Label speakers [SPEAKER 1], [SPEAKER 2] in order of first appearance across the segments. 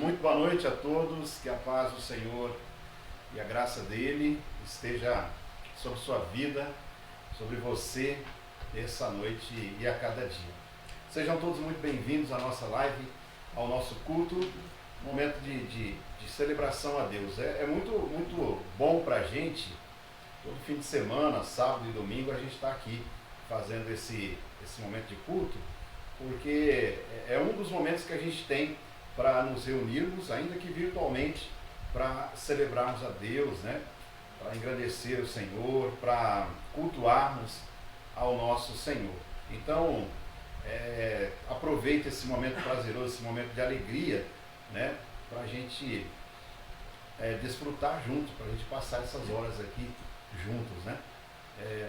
[SPEAKER 1] muito boa noite a todos, que a paz do Senhor e a graça dele esteja sobre sua vida, sobre você, essa noite e a cada dia. Sejam todos muito bem-vindos à nossa live, ao nosso culto, momento de celebração a Deus. É muito bom para a gente, todo fim de semana, sábado e domingo, a gente está aqui fazendo esse momento de culto, porque é um dos momentos que a gente tem para nos reunirmos, ainda que virtualmente, para celebrarmos a Deus, né? Para engrandecer o Senhor, para cultuarmos ao nosso Senhor. Então, aproveite esse momento prazeroso, esse momento de alegria, né? Para a gente desfrutar junto, para a gente passar essas horas aqui juntos, né?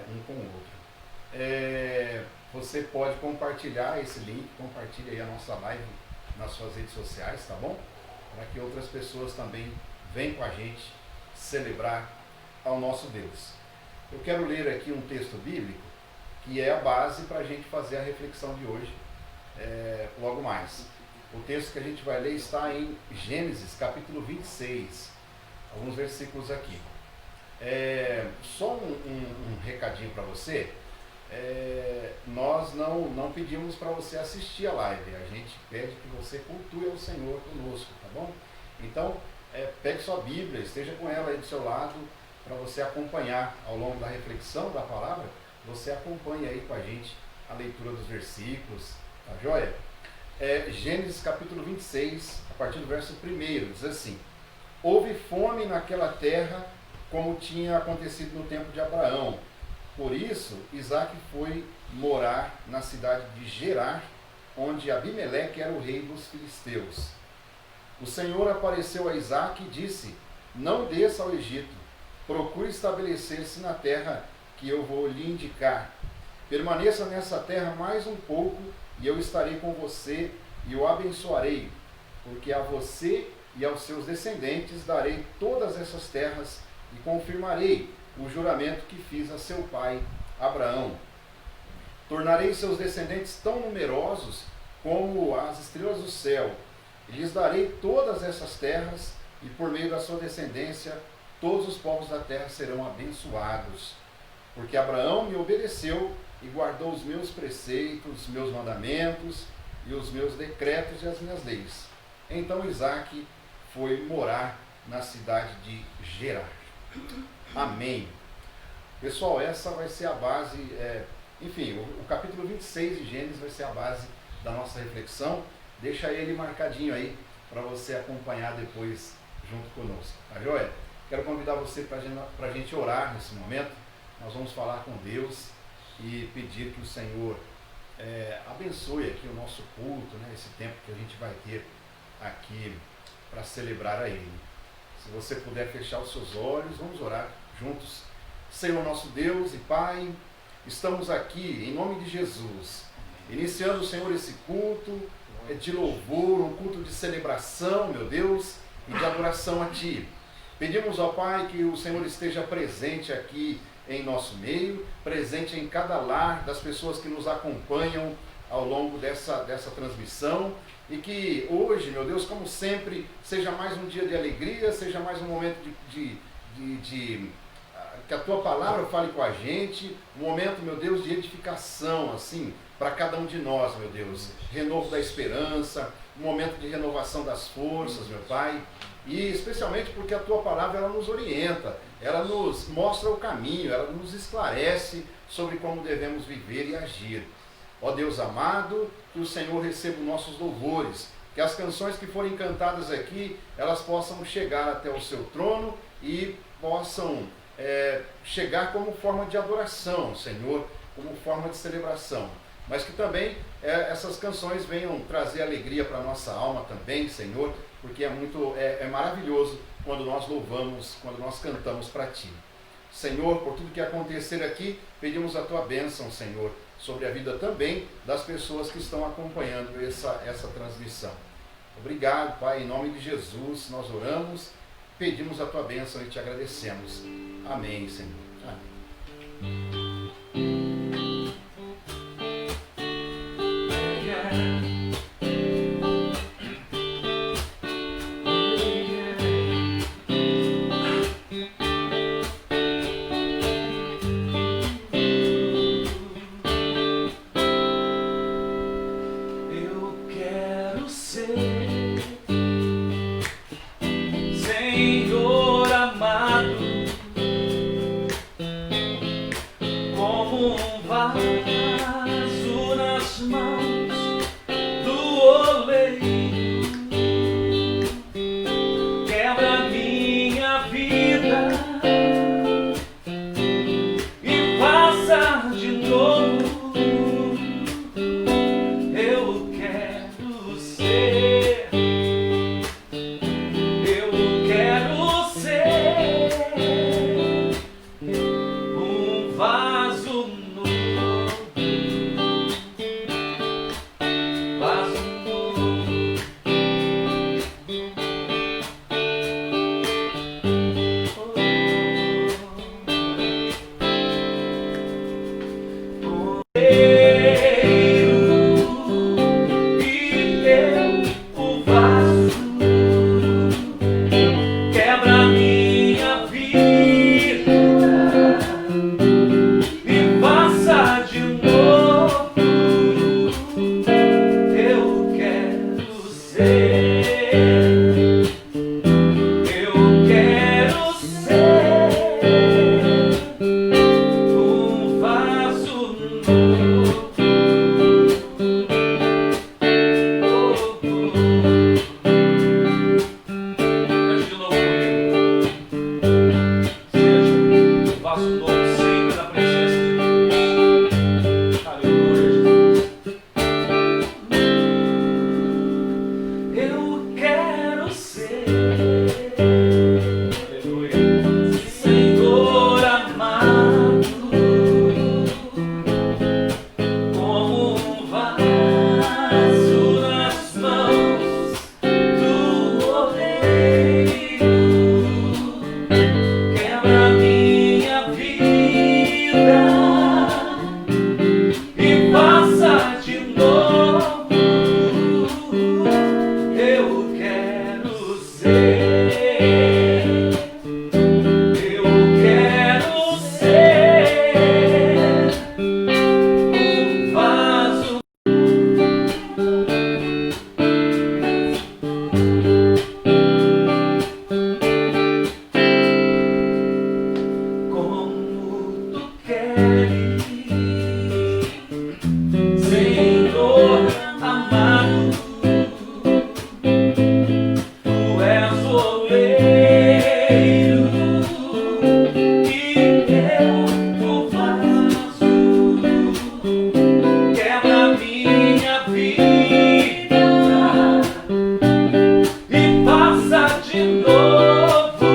[SPEAKER 1] Um com o outro. Você pode compartilhar esse link, compartilhe aí a nossa live nas suas redes sociais, tá bom? Para que outras pessoas também venham com a gente celebrar ao nosso Deus. Eu quero ler aqui um texto bíblico que é a base para a gente fazer a reflexão de hoje, logo mais. O texto que a gente vai ler está em Gênesis, capítulo 26, alguns versículos aqui. Só um recadinho para você. Nós não pedimos para você assistir a live, a gente pede que você cultue ao Senhor conosco, tá bom? Então, pegue sua Bíblia, esteja com ela aí do seu lado, para você acompanhar ao longo da reflexão da palavra, você acompanha aí com a gente a leitura dos versículos, tá joia? Gênesis capítulo 26, a partir do verso 1, diz assim: houve fome naquela terra, como tinha acontecido no tempo de Abraão. Por isso, Isaac foi morar na cidade de Gerar, onde Abimeleque era o rei dos filisteus. O Senhor apareceu a Isaac e disse: não desça ao Egito, procure estabelecer-se na terra que eu vou lhe indicar. Permaneça nessa terra mais um pouco, e eu estarei com você e o abençoarei, porque a você e aos seus descendentes darei todas essas terras e confirmarei o juramento que fiz a seu pai Abraão. Tornarei seus descendentes tão numerosos como as estrelas do céu, e lhes darei todas essas terras, e por meio da sua descendência todos os povos da terra serão abençoados. Porque Abraão me obedeceu e guardou os meus preceitos, meus mandamentos e os meus decretos e as minhas leis. Então Isaac foi morar na cidade de Gerar. Amém. Pessoal, essa vai ser a base, o capítulo 26 de Gênesis vai ser a base da nossa reflexão. Deixa ele marcadinho aí para você acompanhar depois junto conosco, tá joia? Quero convidar você para a gente orar nesse momento. Nós vamos falar com Deus e pedir que o Senhor abençoe aqui o nosso culto, né? Esse tempo que a gente vai ter aqui para celebrar a Ele. Se você puder fechar os seus olhos, vamos orar juntos. Senhor nosso Deus e Pai, estamos aqui em nome de Jesus, iniciando, Senhor, esse culto de louvor, um culto de celebração, meu Deus, e de adoração a Ti. Pedimos ao Pai que o Senhor esteja presente aqui em nosso meio, presente em cada lar das pessoas que nos acompanham ao longo dessa transmissão, e que hoje, meu Deus, como sempre, seja mais um dia de alegria, seja mais um momento que a Tua palavra fale com a gente, um momento, meu Deus, de edificação, assim, para cada um de nós, meu Deus, renovo da esperança, um momento de renovação das forças, meu Pai, e especialmente porque a Tua palavra, ela nos orienta, ela nos mostra o caminho, ela nos esclarece sobre como devemos viver e agir. Ó Deus amado, que o Senhor receba os nossos louvores, que as canções que forem cantadas aqui, elas possam chegar até o Seu trono e possam chegar como forma de adoração, Senhor, como forma de celebração. Mas que também essas canções venham trazer alegria para a nossa alma também, Senhor, porque é maravilhoso quando nós louvamos, quando nós cantamos para Ti. Senhor, por tudo que acontecer aqui, pedimos a Tua bênção, Senhor, sobre a vida também das pessoas que estão acompanhando essa transmissão. Obrigado, Pai, em nome de Jesus, nós oramos, pedimos a Tua bênção e Te agradecemos. Amém, Senhor. Amém.
[SPEAKER 2] Senhor amado, como um vaso nas mãos do oleiro, quebra minha vida e faça de novo. Eu quero ser, eu quero ser um vaso novo, vaso novo. Quebra minha vida e faça de novo. Eu quero ser, eu quero ser um vaso novo. Cante de novo comigo. Seja um vaso novo sempre na presença de Deus. Aleluia, Jesus. Eu quero ser, aleluia, Senhor amado, como um vaso nas mãos do oleiro, quebra minha vida e faça de novo. Eu quero ser, eu quero ser um vaso. Como tu queres, Senhor amado, tu és oleiro e eu o vaso. Quebra minha vida e faça de novo.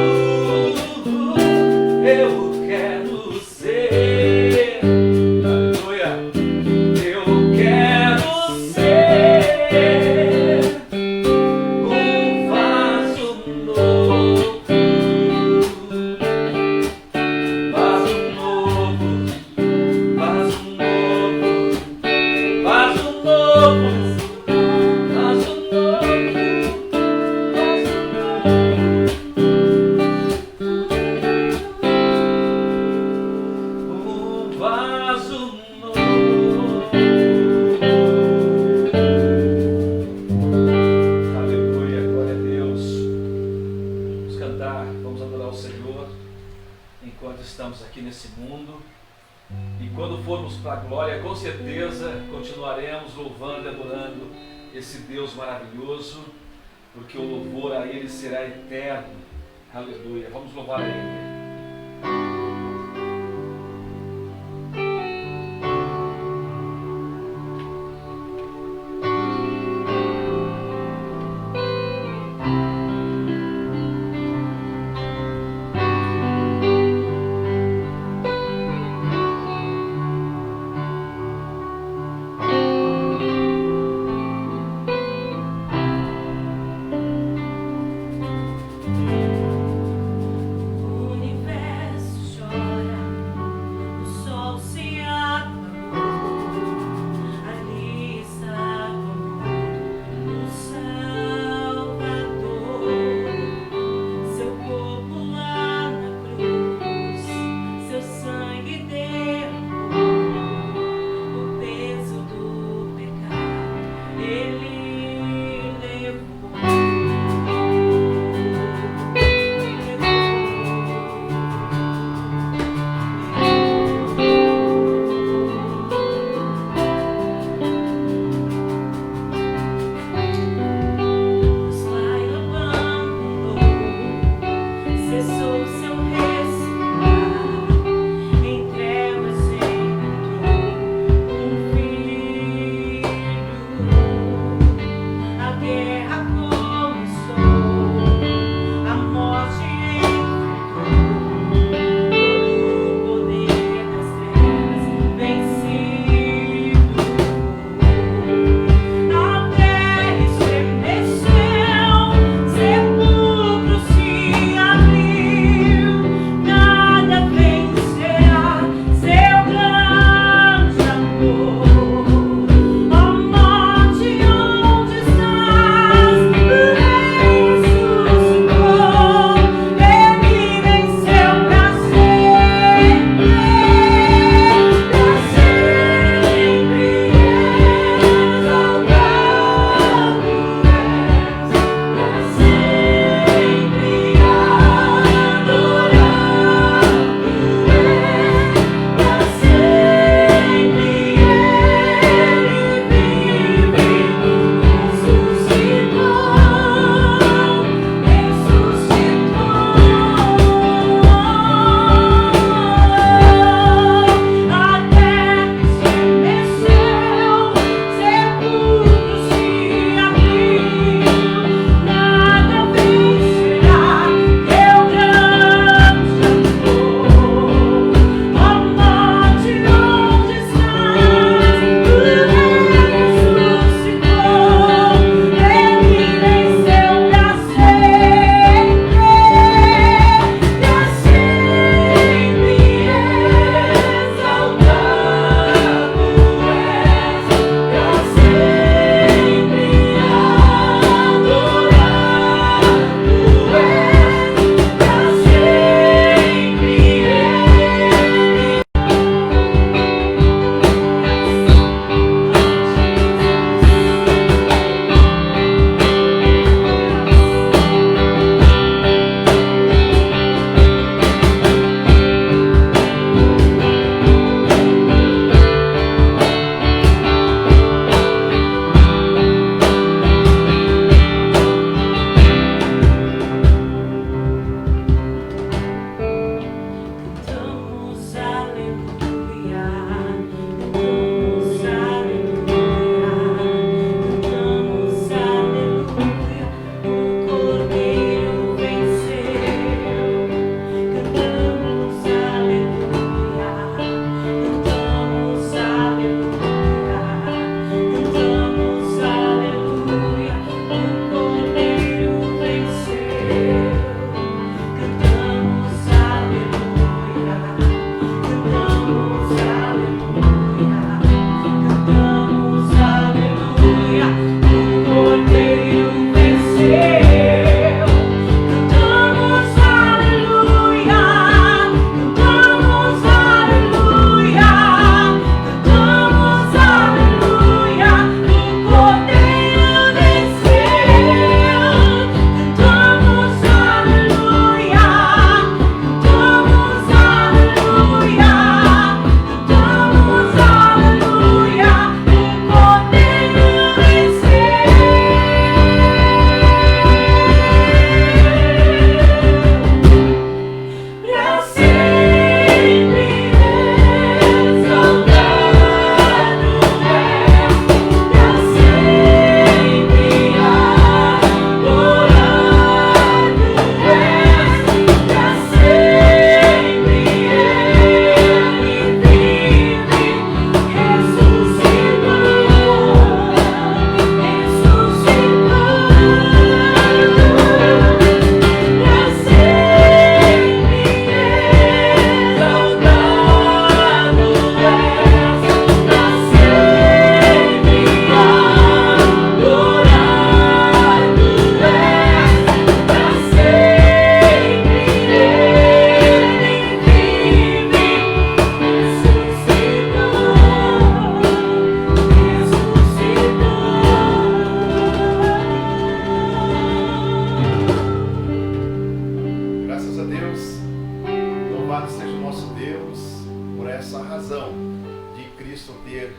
[SPEAKER 2] Eu quero ser, aleluia, eu quero ser um vaso novo, vaso novo, vaso novo, vaso novo, vaso novo, um vaso novo. Aleluia, glória a Deus. Vamos cantar, vamos adorar o Senhor enquanto estamos aqui nesse mundo. E quando formos para a glória, com certeza continuaremos louvando e adorando esse Deus maravilhoso, porque o louvor a Ele será eterno. Aleluia, vamos louvar a Ele.
[SPEAKER 3] Único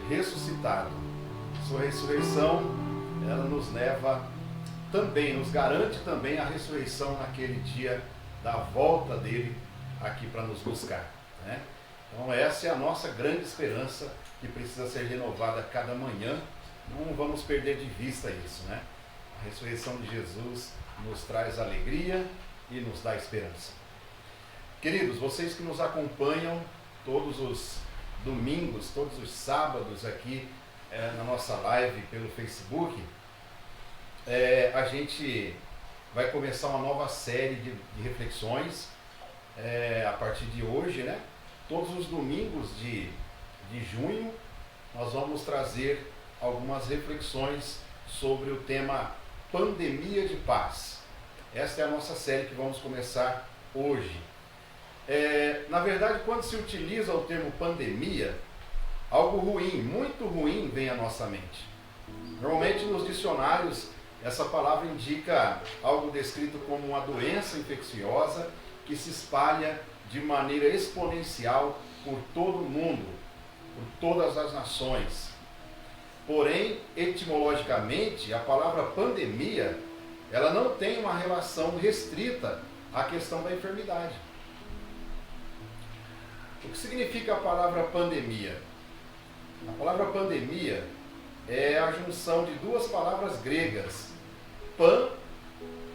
[SPEAKER 1] ressuscitado. Sua ressurreição, ela nos leva também, nos garante também a ressurreição naquele dia da volta dele aqui para nos buscar, né? Então essa é a nossa grande esperança que precisa ser renovada cada manhã. Não vamos perder de vista isso, né? A ressurreição de Jesus nos traz alegria e nos dá esperança. Queridos, vocês que nos acompanham todos os domingos, todos os sábados aqui na nossa live pelo Facebook, a gente vai começar uma nova série de reflexões a partir de hoje, né? Todos os domingos de junho nós vamos trazer algumas reflexões sobre o tema Pandemia de Paz. Esta é a nossa série que vamos começar hoje. Na verdade, quando se utiliza o termo pandemia, algo ruim, muito ruim, vem à nossa mente. Normalmente nos dicionários essa palavra indica algo descrito como uma doença infecciosa que se espalha de maneira exponencial por todo o mundo, por todas as nações. Porém, etimologicamente, a palavra pandemia, ela não tem uma relação restrita à questão da enfermidade. O que significa a palavra pandemia? A palavra pandemia é a junção de duas palavras gregas, pan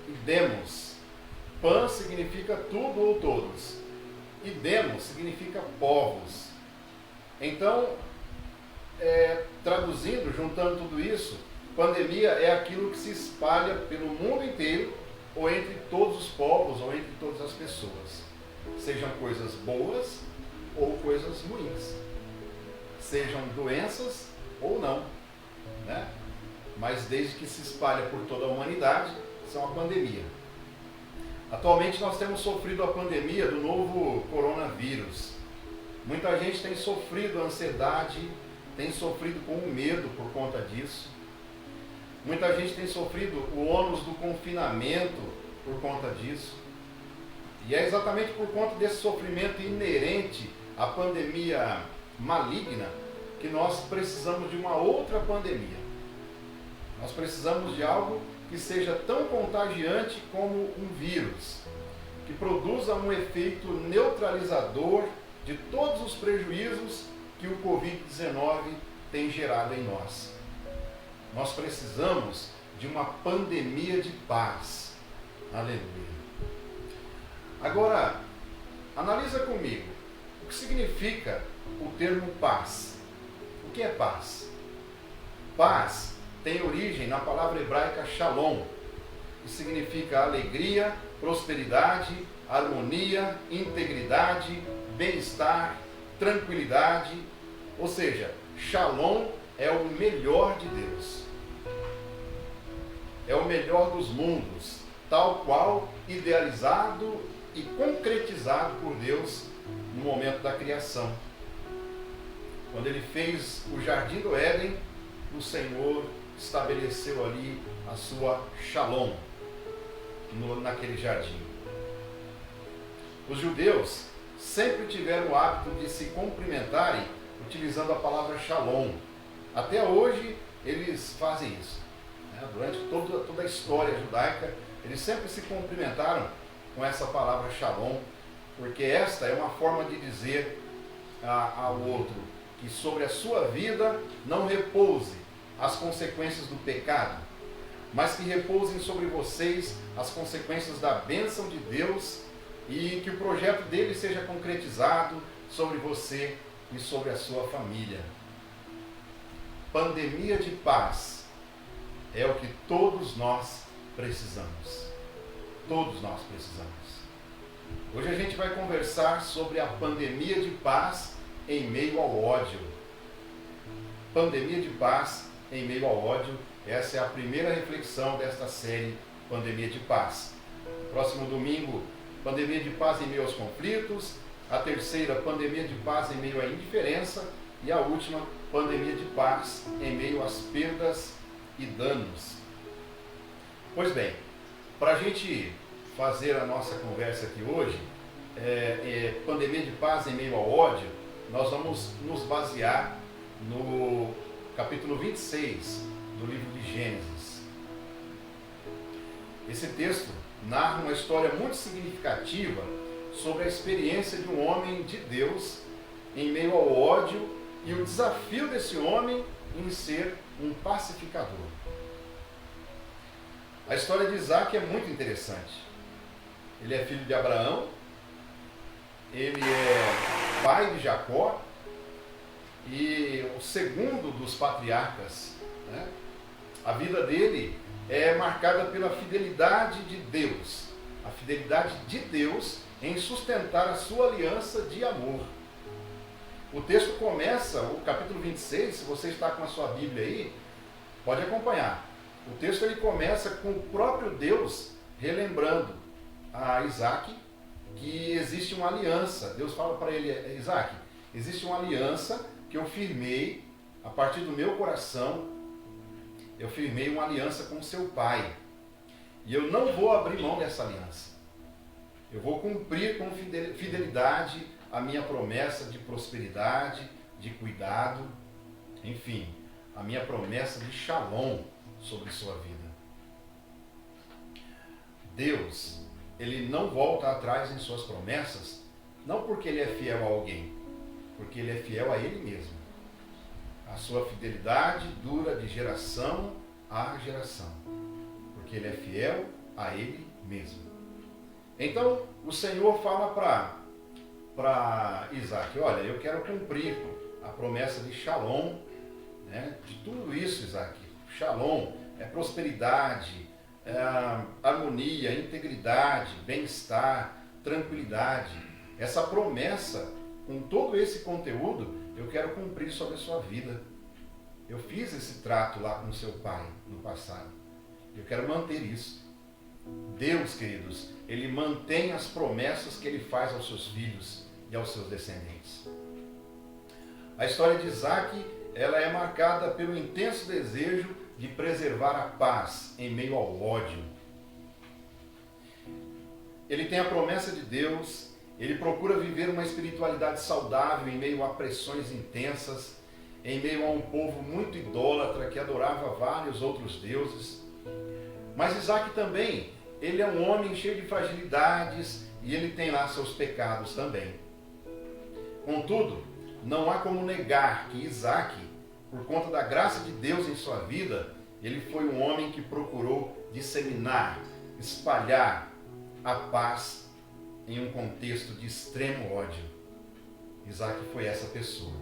[SPEAKER 1] e demos. Pan significa tudo ou todos, e demos significa povos. Então, traduzindo, juntando tudo isso, pandemia é aquilo que se espalha pelo mundo inteiro, ou entre todos os povos, ou entre todas as pessoas. Sejam coisas boas ou coisas ruins. Sejam doenças ou não, né? Mas desde que se espalha por toda a humanidade, isso é uma pandemia. Atualmente nós temos sofrido a pandemia do novo coronavírus. Muita gente tem sofrido ansiedade, tem sofrido com medo por conta disso. Muita gente tem sofrido o ônus do confinamento por conta disso. E é exatamente por conta desse sofrimento inerente à pandemia maligna que nós precisamos de uma outra pandemia. Nós precisamos de algo que seja tão contagiante como um vírus, que produza um efeito neutralizador de todos os prejuízos que o Covid-19 tem gerado em nós. Nós precisamos de uma pandemia de paz. Aleluia. Agora, analisa comigo, o que significa o termo paz? O que é paz? Paz tem origem na palavra hebraica shalom, que significa alegria, prosperidade, harmonia, integridade, bem-estar, tranquilidade. Ou seja, shalom é o melhor de Deus. É o melhor dos mundos, tal qual idealizado e concretizado por Deus no momento da criação. Quando ele fez o jardim do Éden, o Senhor estabeleceu ali a sua shalom naquele jardim. Os judeus sempre tiveram o hábito de se cumprimentarem utilizando a palavra shalom. Até hoje eles fazem isso, né? Durante toda a história judaica, eles sempre se cumprimentaram com essa palavra shalom, porque esta é uma forma de dizer ao outro que sobre a sua vida não repouse as consequências do pecado, mas que repousem sobre vocês as consequências da bênção de Deus e que o projeto dele seja concretizado sobre você e sobre a sua família. Pandemia de paz é o que todos nós precisamos. Todos nós precisamos. Hoje a gente vai conversar sobre a pandemia de paz em meio ao ódio. Pandemia de paz em meio ao ódio. Essa é a primeira reflexão desta série Pandemia de Paz. No próximo domingo, pandemia de paz em meio aos conflitos. A terceira, pandemia de paz em meio à indiferença. E a última, pandemia de paz em meio às perdas e danos. Pois bem, para a gente fazer a nossa conversa aqui hoje, pandemia de paz em meio ao ódio, nós vamos nos basear no capítulo 26 do livro de Gênesis. Esse texto narra uma história muito significativa sobre a experiência de um homem de Deus em meio ao ódio e o desafio desse homem em ser um pacificador. A história de Isaac é muito interessante. Ele é filho de Abraão, ele é pai de Jacó e o segundo dos patriarcas, né? A vida dele é marcada pela fidelidade de Deus, a fidelidade de Deus em sustentar a sua aliança de amor. O texto começa, o capítulo 26, se você está com a sua Bíblia aí, pode acompanhar. O texto ele começa com o próprio Deus relembrando a Isaac que existe uma aliança. Deus fala para ele: Isaac, existe uma aliança que eu firmei a partir do meu coração. Eu firmei uma aliança com seu pai. E eu não vou abrir mão dessa aliança. Eu vou cumprir com fidelidade a minha promessa de prosperidade, de cuidado, enfim, a minha promessa de shalom sobre sua vida. Deus, ele não volta atrás em suas promessas, não porque ele é fiel a alguém, porque ele é fiel a ele mesmo. A sua fidelidade dura de geração a geração, porque ele é fiel a ele mesmo. Então, o Senhor fala para Isaac: olha, eu quero cumprir a promessa de shalom, né? De tudo isso, Isaac. Shalom é prosperidade, harmonia, integridade, bem-estar, tranquilidade. Essa promessa, com todo esse conteúdo, eu quero cumprir sobre a sua vida. Eu fiz esse trato lá com seu pai no passado. Eu quero manter isso. Deus, queridos, ele mantém as promessas que ele faz aos seus filhos e aos seus descendentes. A história de Isaac, ela é marcada pelo intenso desejo de preservar a paz em meio ao ódio. Ele tem a promessa de Deus, ele procura viver uma espiritualidade saudável em meio a pressões intensas, em meio a um povo muito idólatra que adorava vários outros deuses. Mas Isaac também, ele é um homem cheio de fragilidades e ele tem lá seus pecados também. Contudo, não há como negar que Isaac, por conta da graça de Deus em sua vida, ele foi um homem que procurou disseminar, espalhar a paz em um contexto de extremo ódio. Isaac foi essa pessoa.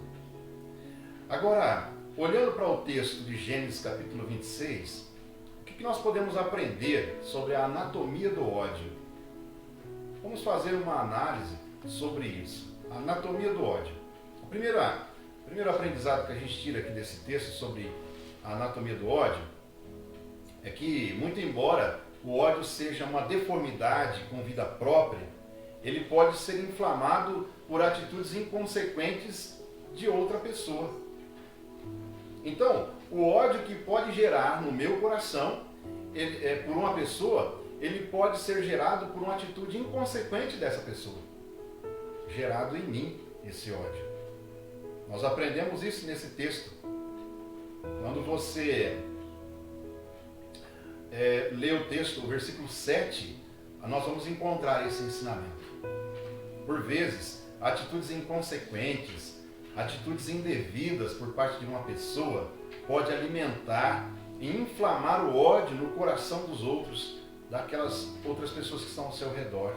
[SPEAKER 1] Agora, olhando para o texto de Gênesis capítulo 26, o que nós podemos aprender sobre a anatomia do ódio? Vamos fazer uma análise sobre isso. A anatomia do ódio. O primeiro aprendizado que a gente tira aqui desse texto sobre a anatomia do ódio é que, muito embora o ódio seja uma deformidade com vida própria, ele pode ser inflamado por atitudes inconsequentes de outra pessoa. Então, o ódio que pode gerar no meu coração por uma pessoa, ele pode ser gerado por uma atitude inconsequente dessa pessoa. Gerado em mim esse ódio. Nós aprendemos isso nesse texto. Quando você lê o texto, o versículo 7, nós vamos encontrar esse ensinamento. Por vezes, atitudes inconsequentes, atitudes indevidas por parte de uma pessoa pode alimentar e inflamar o ódio no coração dos outros, daquelas outras pessoas que estão ao seu redor.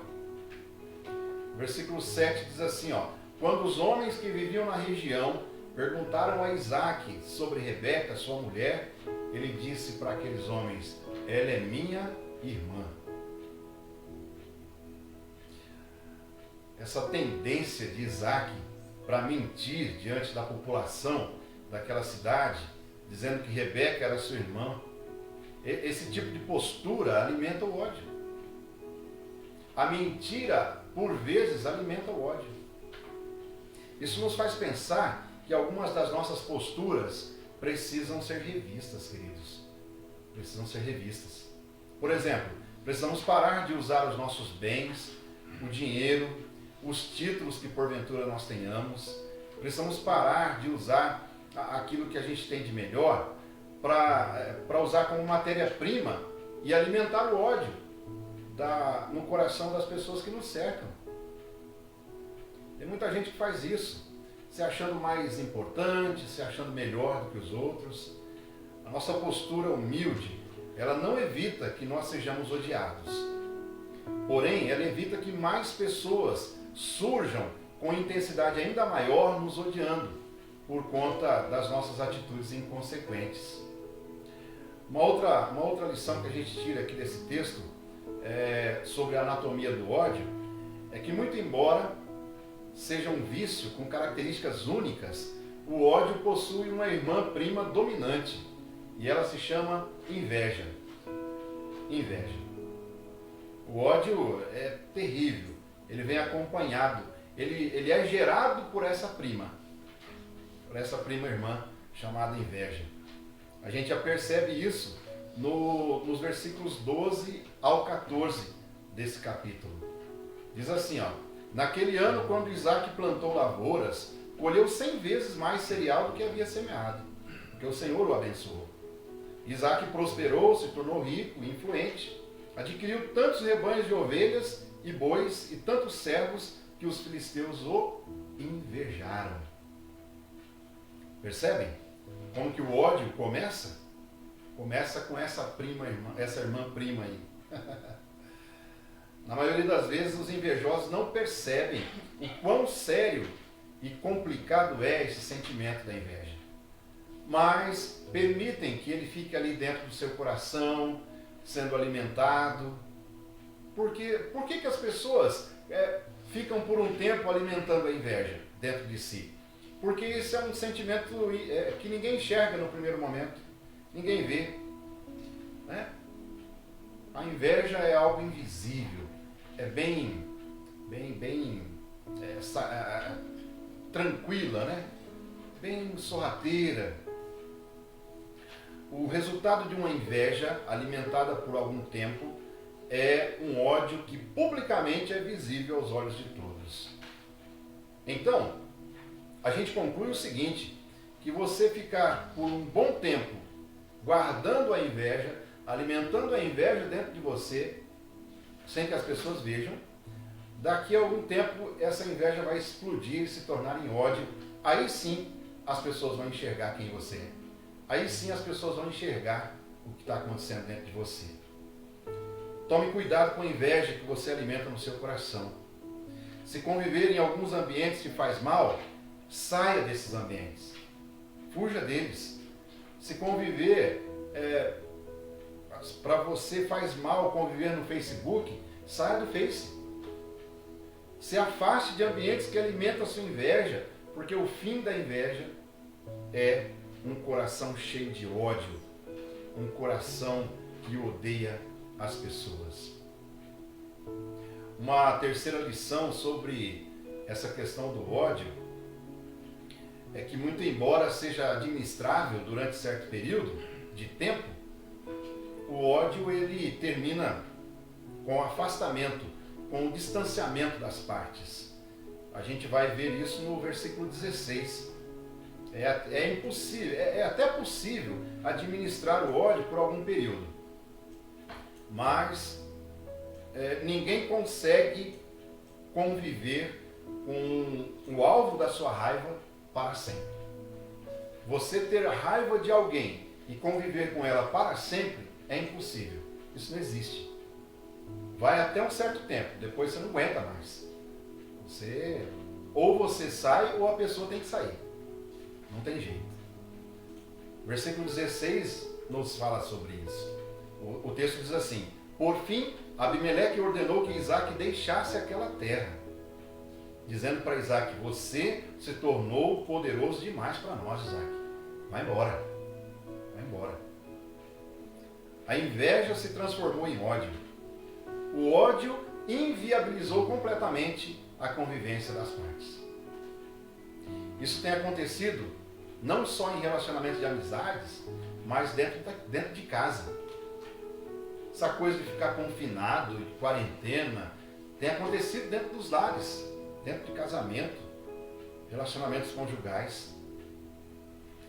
[SPEAKER 1] O versículo 7 diz assim, quando os homens que viviam na região perguntaram a Isaac sobre Rebeca, sua mulher, ele disse para aqueles homens: ela é minha irmã. Essa tendência de Isaac para mentir diante da população daquela cidade, dizendo que Rebeca era sua irmã, esse tipo de postura alimenta o ódio. A mentira, por vezes, alimenta o ódio. Isso nos faz pensar que algumas das nossas posturas precisam ser revistas, queridos. Precisam ser revistas. Por exemplo, precisamos parar de usar os nossos bens, o dinheiro, os títulos que porventura nós tenhamos. Precisamos parar de usar aquilo que a gente tem de melhor para usar como matéria-prima e alimentar o ódio no coração das pessoas que nos cercam. Tem muita gente que faz isso, se achando mais importante, se achando melhor do que os outros. A nossa postura humilde, ela não evita que nós sejamos odiados. Porém, ela evita que mais pessoas surjam com intensidade ainda maior nos odiando por conta das nossas atitudes inconsequentes. Uma outra lição que a gente tira aqui desse texto sobre a anatomia do ódio é que, muito embora seja um vício com características únicas, o ódio possui uma irmã prima dominante e ela se chama inveja. Inveja. O ódio é terrível, ele vem acompanhado, ele é gerado por essa prima irmã chamada inveja. A gente já percebe isso nos versículos 12 ao 14 desse capítulo. Diz assim, naquele ano, quando Isaac plantou lavouras, colheu 100 vezes mais cereal do que havia semeado, porque o Senhor o abençoou. Isaac prosperou, se tornou rico e influente, adquiriu tantos rebanhos de ovelhas e bois e tantos servos que os filisteus o invejaram. Percebem como que o ódio começa? Começa com essa irmã prima aí. Na maioria das vezes, os invejosos não percebem o quão sério e complicado é esse sentimento da inveja. Mas permitem que ele fique ali dentro do seu coração, sendo alimentado. Por que as pessoas ficam por um tempo alimentando a inveja dentro de si? Porque isso é um sentimento que ninguém enxerga no primeiro momento, ninguém vê. Né? A inveja é algo invisível, é bem tranquila, né? Bem sorrateira. O resultado de uma inveja alimentada por algum tempo é um ódio que publicamente é visível aos olhos de todos. Então, a gente conclui o seguinte, que você ficar por um bom tempo guardando a inveja, alimentando a inveja dentro de você, sem que as pessoas vejam, daqui a algum tempo essa inveja vai explodir e se tornar em ódio. Aí sim as pessoas vão enxergar quem você é. Aí sim as pessoas vão enxergar o que está acontecendo dentro de você. Tome cuidado com a inveja que você alimenta no seu coração. Se conviver em alguns ambientes que faz mal, saia desses ambientes. Fuja deles. Se conviver, para você faz mal conviver no Facebook, saia do Face. Se afaste de ambientes que alimentam a sua inveja, porque o fim da inveja é um coração cheio de ódio, um coração que odeia as pessoas. Uma terceira lição sobre essa questão do ódio é que, muito embora seja administrável durante certo período de tempo, o ódio ele termina com o afastamento, com o distanciamento das partes. A gente vai ver isso no versículo 16. É impossível, é até possível administrar o ódio por algum período, mas ninguém consegue conviver com o alvo da sua raiva para sempre. Você ter raiva de alguém e conviver com ela para sempre é impossível. Isso não existe. Vai até um certo tempo, depois você não aguenta mais. Ou você sai ou a pessoa tem que sair. Não tem jeito. Versículo 16 nos fala sobre isso. O texto diz assim: por fim, Abimeleque ordenou que Isaac deixasse aquela terra, dizendo para Isaac: você se tornou poderoso demais para nós, Isaac. Vai embora. Vai embora. A inveja se transformou em ódio. O ódio inviabilizou completamente a convivência das partes. Isso tem acontecido não só em relacionamentos de amizades, mas dentro de casa. Essa coisa de ficar confinado, de quarentena, tem acontecido dentro dos lares, dentro de casamento, relacionamentos conjugais.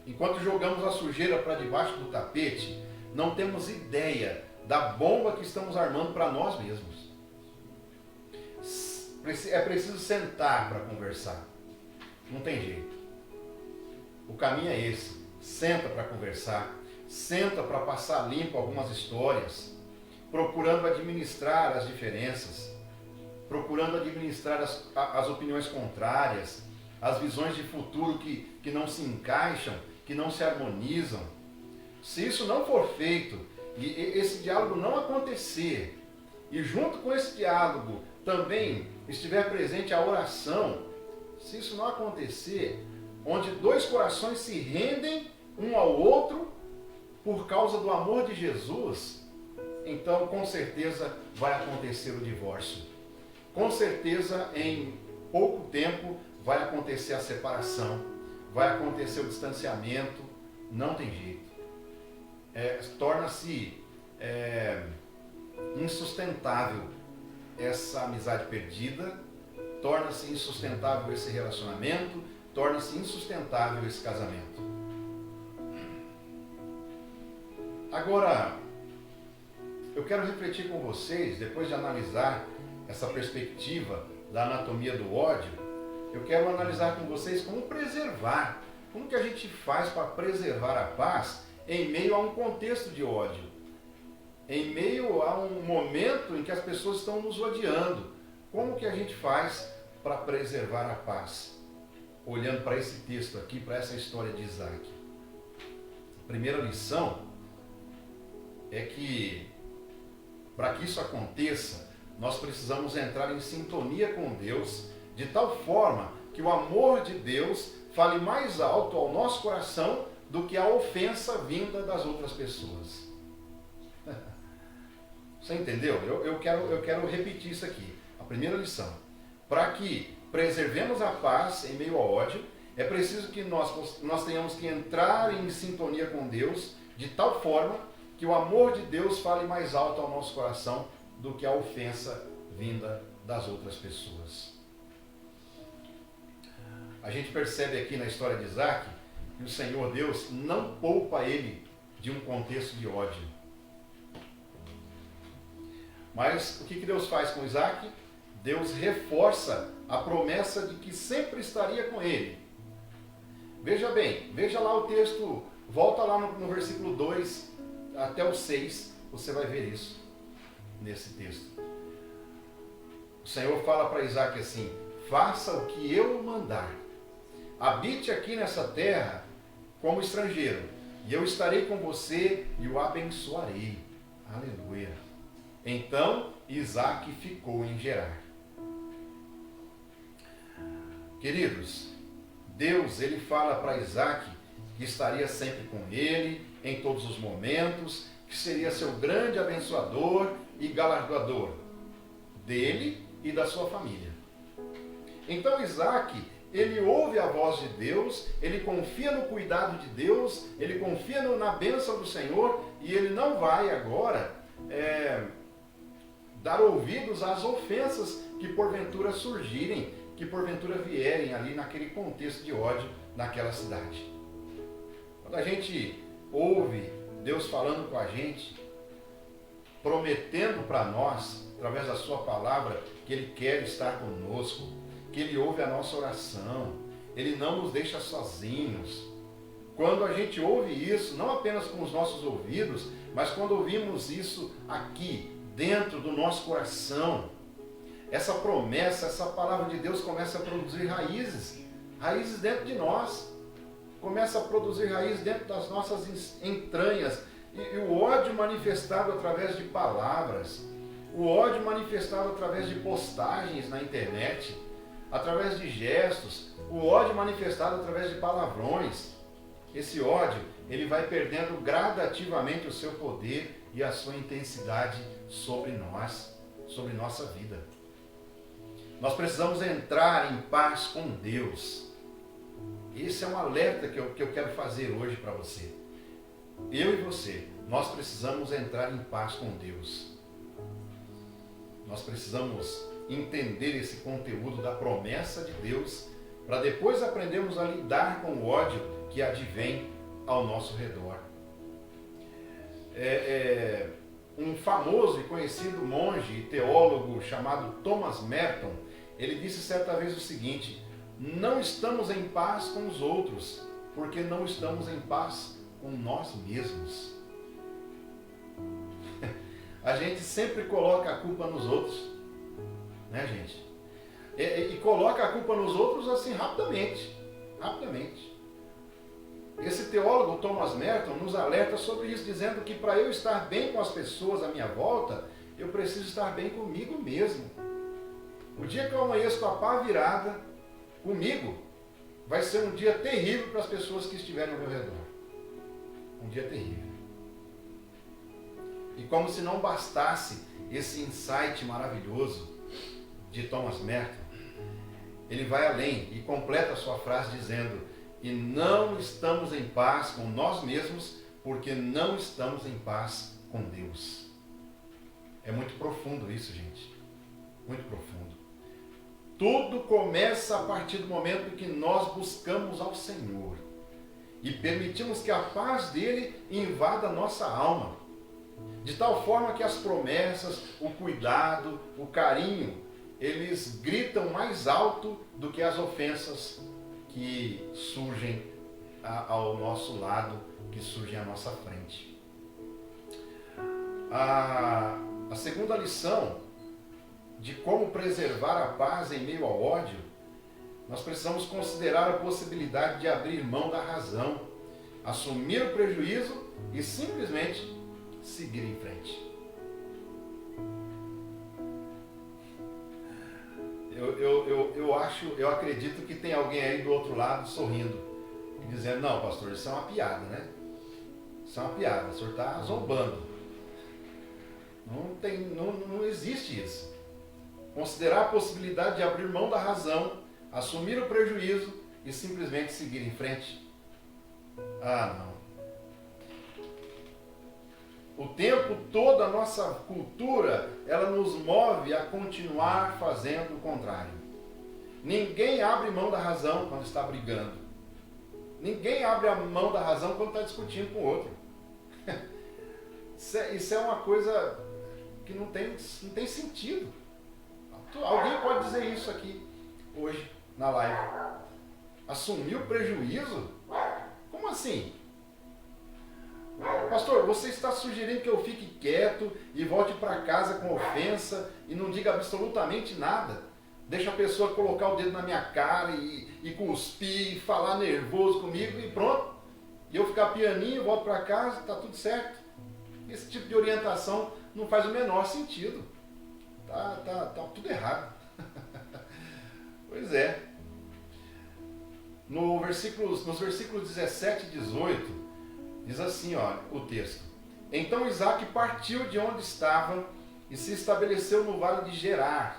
[SPEAKER 1] Enquanto jogamos a sujeira para debaixo do tapete, não temos ideia da bomba que estamos armando para nós mesmos. É preciso sentar para conversar. Não tem jeito. O caminho é esse. Senta para conversar. Senta para passar limpo algumas histórias. Procurando administrar as diferenças. Procurando administrar as opiniões contrárias. As visões de futuro que não se encaixam, que não se harmonizam. Se isso não for feito, e esse diálogo não acontecer, e junto com esse diálogo também estiver presente a oração, se isso não acontecer, onde dois corações se rendem um ao outro por causa do amor de Jesus, então com certeza vai acontecer o divórcio. Com certeza em pouco tempo vai acontecer a separação, vai acontecer o distanciamento, não tem jeito. Torna-se insustentável essa amizade perdida, torna-se insustentável esse relacionamento, torna-se insustentável esse casamento. Agora, eu quero refletir com vocês, depois de analisar essa perspectiva da anatomia do ódio, eu quero analisar com vocês como preservar, como que a gente faz para preservar a paz em meio a um contexto de ódio, em meio a um momento em que as pessoas estão nos odiando. Como que a gente faz para preservar a paz? Olhando para esse texto aqui, para essa história de Isaac. A primeira lição é que, para que isso aconteça, nós precisamos entrar em sintonia com Deus, de tal forma que o amor de Deus fale mais alto ao nosso coração do que a ofensa vinda das outras pessoas. Você entendeu? Eu quero repetir isso aqui. A primeira lição. Para que preservemos a paz em meio ao ódio, é preciso que nós tenhamos que entrar em sintonia com Deus, de tal forma que o amor de Deus fale mais alto ao nosso coração do que a ofensa vinda das outras pessoas. A gente percebe aqui na história de Isaac que o Senhor Deus não poupa ele de um contexto de ódio. Mas o que Deus faz com Isaac? Deus reforça a promessa de que sempre estaria com ele. Veja bem, veja lá o texto, volta lá no versículo 2 até o 6, você vai ver isso nesse texto. O Senhor fala para Isaac assim: faça o que eu mandar. Habite aqui nessa terra como estrangeiro, e eu estarei com você e o abençoarei. Aleluia. Então Isaac ficou em Gerar. Queridos, Deus, ele fala para Isaac que estaria sempre com ele, em todos os momentos, que seria seu grande abençoador e galardoador dele e da sua família. Então Isaac, ele ouve a voz de Deus, ele confia no cuidado de Deus, ele confia na bênção do Senhor, e ele não vai agora dar ouvidos às ofensas que porventura surgirem, que porventura vierem ali naquele contexto de ódio naquela cidade. Quando a gente ouve Deus falando com a gente, prometendo para nós, através da sua palavra, que Ele quer estar conosco, que Ele ouve a nossa oração, Ele não nos deixa sozinhos. Quando a gente ouve isso, não apenas com os nossos ouvidos, mas quando ouvimos isso aqui, dentro do nosso coração, essa promessa, essa palavra de Deus começa a produzir raízes dentro de nós, começa a produzir raízes dentro das nossas entranhas, e o ódio manifestado através de palavras, o ódio manifestado através de postagens na internet, através de gestos, o ódio manifestado através de palavrões. Esse ódio, ele vai perdendo gradativamente o seu poder e a sua intensidade sobre nós, sobre nossa vida. Nós precisamos entrar em paz com Deus. Esse é um alerta que eu quero fazer hoje para você. Eu e você, nós precisamos entrar em paz com Deus. Nós precisamos entender esse conteúdo da promessa de Deus, para depois aprendermos a lidar com o ódio que advém ao nosso redor. Um famoso e conhecido monge e teólogo chamado Thomas Merton, ele disse certa vez o seguinte: não estamos em paz com os outros, porque não estamos em paz com nós mesmos. A gente sempre coloca a culpa nos outros, né, gente? E coloca a culpa nos outros assim rapidamente. Esse teólogo Thomas Merton nos alerta sobre isso, dizendo que para eu estar bem com as pessoas à minha volta, eu preciso estar bem comigo mesmo. O dia que eu amanheço com a pá virada comigo, vai ser um dia terrível para as pessoas que estiverem ao meu redor. Um dia terrível. E como se não bastasse esse insight maravilhoso de Thomas Merton, ele vai além e completa a sua frase dizendo: e não estamos em paz com nós mesmos, porque não estamos em paz com Deus. É muito profundo isso, gente. Muito profundo. Tudo começa a partir do momento em que nós buscamos ao Senhor e permitimos que a paz dele invada a nossa alma, de tal forma que as promessas, o cuidado, o carinho, eles gritam mais alto do que as ofensas que surgem ao nosso lado, que surgem à nossa frente. A segunda lição de como preservar a paz em meio ao ódio, nós precisamos considerar a possibilidade de abrir mão da razão, assumir o prejuízo e simplesmente seguir em frente. Eu acredito que tem alguém aí do outro lado sorrindo e dizendo: não, pastor, isso é uma piada, né? Isso é uma piada, o senhor está zombando. Não existe isso. Considerar a possibilidade de abrir mão da razão, assumir o prejuízo e simplesmente seguir em frente. Ah, não. O tempo todo a nossa cultura, ela nos move a continuar fazendo o contrário. Ninguém abre mão da razão quando está brigando. Ninguém abre a mão da razão quando está discutindo com o outro. Isso é uma coisa que não tem sentido. Alguém pode dizer isso aqui hoje na live. Assumir o prejuízo? Como assim? Pastor, você está sugerindo que eu fique quieto e volte para casa com ofensa e não diga absolutamente nada? Deixa a pessoa colocar o dedo na minha cara e cuspir, e falar nervoso comigo e pronto. E eu ficar pianinho, volto para casa, está tudo certo. Esse tipo de orientação não faz o menor sentido. Tá tudo errado. Pois é. Nos versículos 17 e 18, diz assim, ó, o texto: então Isaac partiu de onde estava e se estabeleceu no vale de Gerar,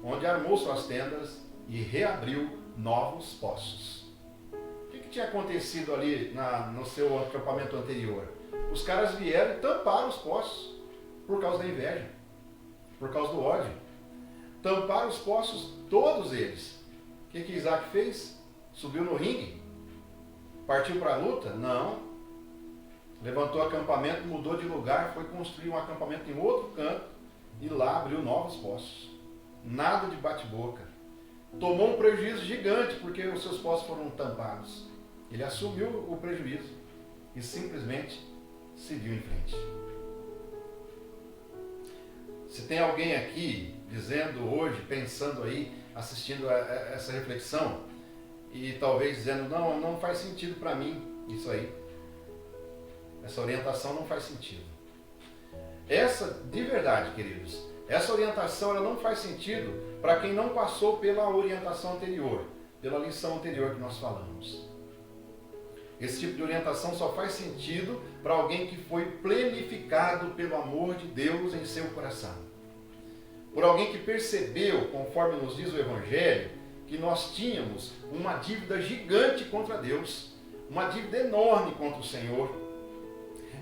[SPEAKER 1] onde armou suas tendas e reabriu novos poços. O que tinha acontecido ali no seu acampamento anterior? Os caras vieram e tamparam os poços por causa da inveja, por causa do ódio. Tamparam os poços, todos eles. O que Isaac fez? Subiu no ringue? Partiu para a luta? Não. Levantou acampamento, mudou de lugar, foi construir um acampamento em outro canto e lá abriu novos poços. Nada de bate-boca. Tomou um prejuízo gigante porque os seus poços foram tampados. Ele assumiu o prejuízo e simplesmente seguiu em frente. Se tem alguém aqui dizendo hoje, pensando aí, assistindo a essa reflexão e talvez dizendo: não faz sentido para mim isso aí. Essa orientação não faz sentido. De verdade, queridos, essa orientação ela não faz sentido para quem não passou pela orientação anterior, pela lição anterior que nós falamos. Esse tipo de orientação só faz sentido para alguém que foi plenificado pelo amor de Deus em seu coração. Por alguém que percebeu, conforme nos diz o Evangelho, que nós tínhamos uma dívida gigante contra Deus, uma dívida enorme contra o Senhor.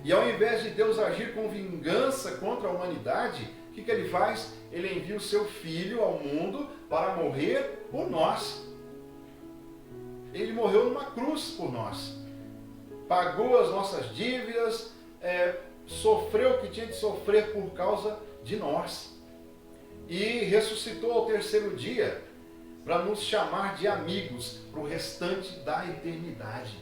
[SPEAKER 1] E ao invés de Deus agir com vingança contra a humanidade, o que ele faz? Ele envia o seu Filho ao mundo para morrer por nós. Ele morreu numa cruz por nós. pagou as nossas dívidas, sofreu o que tinha de sofrer por causa de nós. E ressuscitou ao terceiro dia para nos chamar de amigos para o restante da eternidade.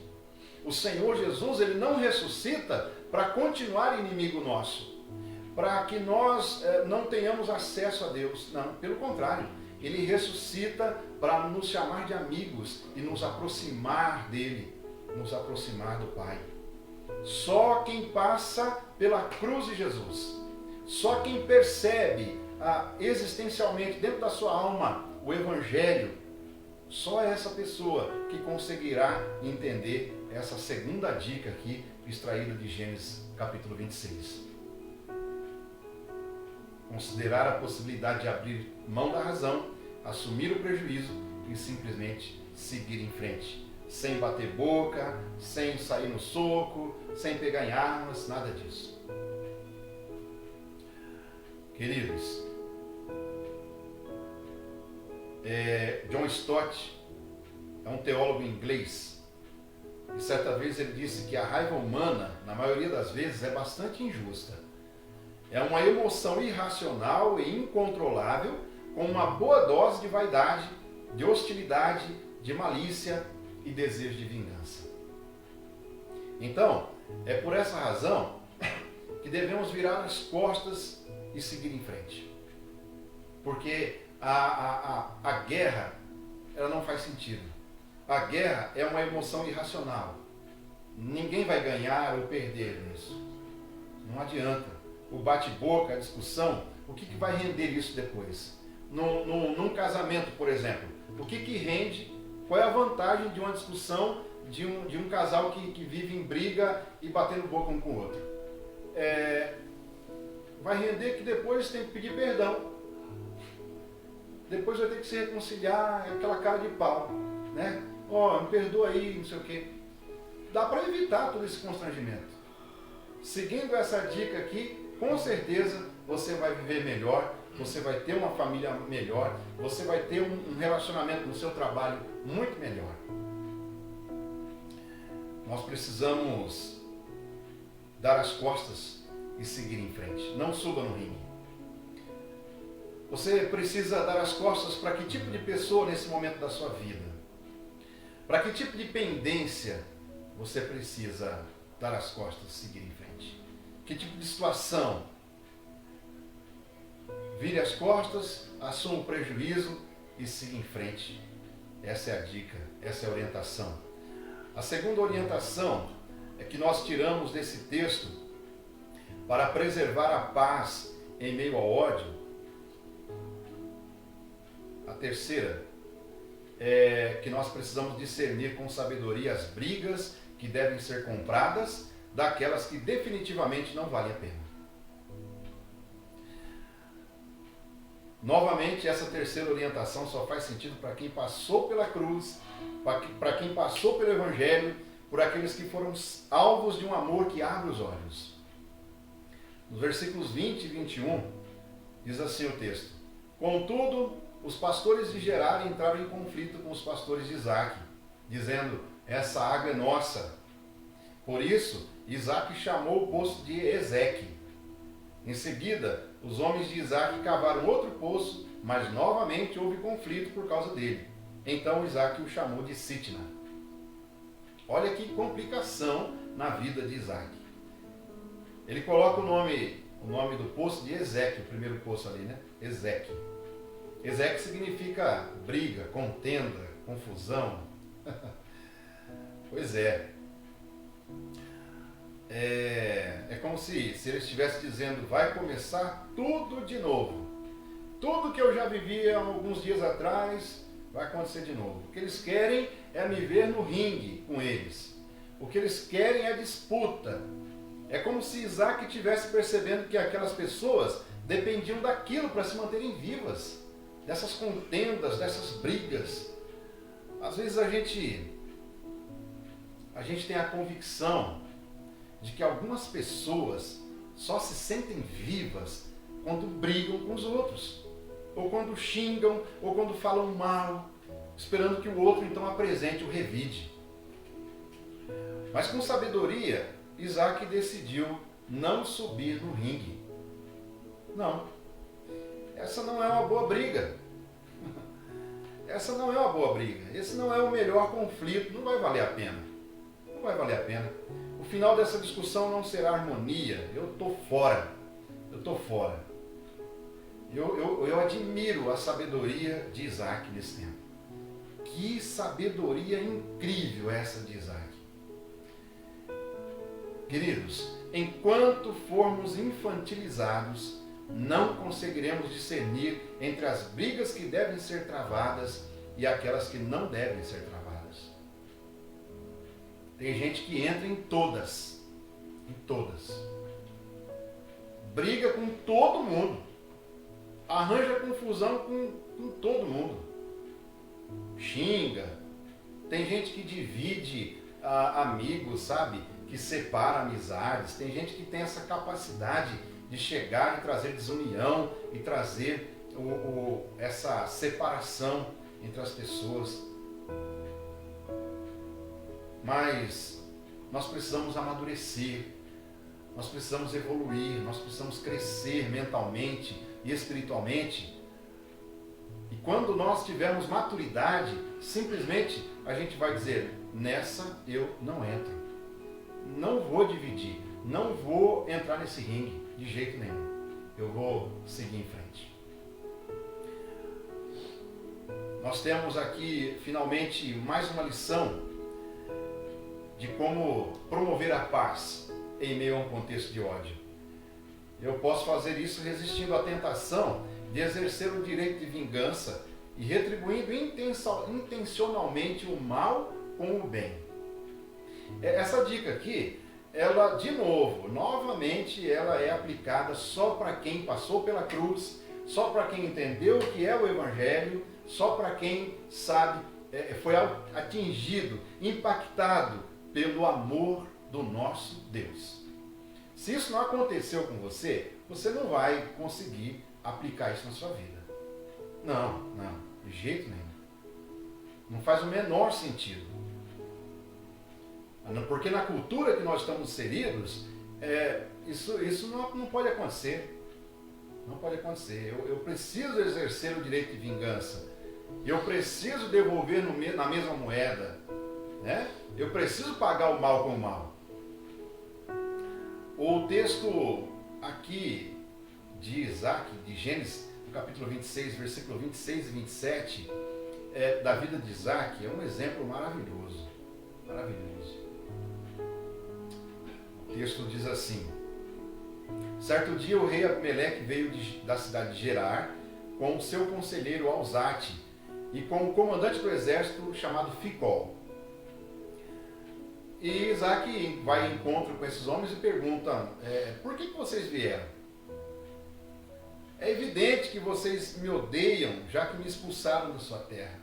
[SPEAKER 1] O Senhor Jesus, ele não ressuscita para continuar inimigo nosso, para que nós não tenhamos acesso a Deus. Não, pelo contrário, ele ressuscita para nos chamar de amigos e nos aproximar dele, nos aproximar do Pai. Só quem passa pela cruz de Jesus, só quem percebe existencialmente dentro da sua alma o Evangelho, só essa pessoa que conseguirá entender essa segunda dica aqui, extraída de Gênesis capítulo 26. Considerar a possibilidade de abrir mão da razão, assumir o prejuízo e simplesmente seguir em frente. Sem bater boca, sem sair no soco, sem pegar em armas, nada disso. Queridos, John Stott é um teólogo inglês e certa vez ele disse que a raiva humana, na maioria das vezes, é bastante injusta. É uma emoção irracional e incontrolável com uma boa dose de vaidade, de hostilidade, de malícia e desejo de vingança. Então, é por essa razão que devemos virar as costas e seguir em frente. Porque a guerra, ela não faz sentido. A guerra é uma emoção irracional. Ninguém vai ganhar ou perder nisso. Não adianta. O bate-boca, a discussão, o que vai render isso depois? Num casamento, por exemplo, o que rende? Qual é a vantagem de uma discussão de um casal que vive em briga e batendo boca um com o outro? Vai render que depois tem que pedir perdão. Depois vai ter que se reconciliar, aquela cara de pau, né? Me perdoa aí, não sei o quê. Dá para evitar todo esse constrangimento. Seguindo essa dica aqui, com certeza você vai viver melhor, você vai ter uma família melhor, você vai ter um relacionamento no seu trabalho muito melhor. Nós precisamos dar as costas e seguir em frente. Não suba no ringue. Você precisa dar as costas para que tipo de pessoa nesse momento da sua vida? Para que tipo de pendência você precisa dar as costas e seguir em frente? Que tipo de situação? Vire as costas, assuma o prejuízo e siga em frente. Essa é a dica, essa é a orientação. A segunda orientação é que nós tiramos desse texto para preservar a paz em meio ao ódio. A terceira é que nós precisamos discernir com sabedoria as brigas que devem ser compradas daquelas que definitivamente não valem a pena. Novamente, essa terceira orientação só faz sentido para quem passou pela cruz, para quem passou pelo Evangelho, por aqueles que foram alvos de um amor que abre os olhos. Nos versículos 20 e 21, diz assim o texto: Contudo, os pastores de Gerar entraram em conflito com os pastores de Isaque, dizendo: essa água é nossa. Por isso, Isaque chamou o poço de Ezeque. Em seguida, os homens de Isaque cavaram outro poço, mas novamente houve conflito por causa dele. Então Isaque o chamou de Sitna. Olha que complicação na vida de Isaque. Ele coloca o nome do poço de Ezeque, o primeiro poço ali, né? Ezeque. Ezeque significa briga, contenda, confusão. Pois é. É como se ele estivesse dizendo: vai começar tudo de novo. Tudo que eu já vivi há alguns dias atrás vai acontecer de novo. O que eles querem é me ver no ringue com eles. O que eles querem é disputa. É como se Isaque estivesse percebendo que aquelas pessoas dependiam daquilo para se manterem vivas. Dessas contendas, dessas brigas. Às vezes a gente tem a convicção de que algumas pessoas só se sentem vivas quando brigam com os outros, ou quando xingam, ou quando falam mal, esperando que o outro então apresente o revide. Mas com sabedoria, Isaac decidiu não subir no ringue. Não. Essa não é uma boa briga. Essa não é uma boa briga. Esse não é o melhor conflito. Não vai valer a pena. Não vai valer a pena. O final dessa discussão não será harmonia. Eu estou fora. Eu estou fora. Eu admiro a sabedoria de Isaac nesse tempo. Que sabedoria incrível essa de Isaac. Queridos, enquanto formos infantilizados, não conseguiremos discernir entre as brigas que devem ser travadas e aquelas que não devem ser travadas. Tem gente que entra em todas. Em todas. Briga com todo mundo. Arranja confusão com todo mundo. Xinga. Tem gente que divide amigos, sabe? Que separa amizades. Tem gente que tem essa capacidade de chegar e trazer desunião e trazer essa separação entre as pessoas. Mas nós precisamos amadurecer, nós precisamos evoluir, nós precisamos crescer mentalmente e espiritualmente. E quando nós tivermos maturidade, simplesmente a gente vai dizer: nessa eu não entro, não vou dividir, não vou entrar nesse ringue de jeito nenhum, eu vou seguir em frente. Nós temos aqui finalmente mais uma lição de como promover a paz em meio a um contexto de ódio. Eu posso fazer isso resistindo à tentação de exercer o direito de vingança e retribuindo intencionalmente o mal com o bem. Essa dica aqui, ela, novamente, ela é aplicada só para quem passou pela cruz, só para quem entendeu o que é o Evangelho, só para quem sabe, foi atingido, impactado pelo amor do nosso Deus. Se isso não aconteceu com você, você não vai conseguir aplicar isso na sua vida. Não, de jeito nenhum. Não faz o menor sentido. Porque na cultura que nós estamos inseridos, isso não pode acontecer. Não pode acontecer. Eu preciso exercer o direito de vingança. Eu preciso devolver na mesma moeda. Né? Eu preciso pagar o mal com o mal. O texto aqui de Isaac, de Gênesis, no capítulo 26, versículo 26 e 27, da vida de Isaac, é um exemplo maravilhoso. Maravilhoso. O texto diz assim: certo dia o rei Abimeleque veio da cidade de Gerar com o seu conselheiro Alzate e com o comandante do exército chamado Ficol. E Isaac vai em encontro com esses homens e pergunta: por que vocês vieram? É evidente que vocês me odeiam, já que me expulsaram da sua terra.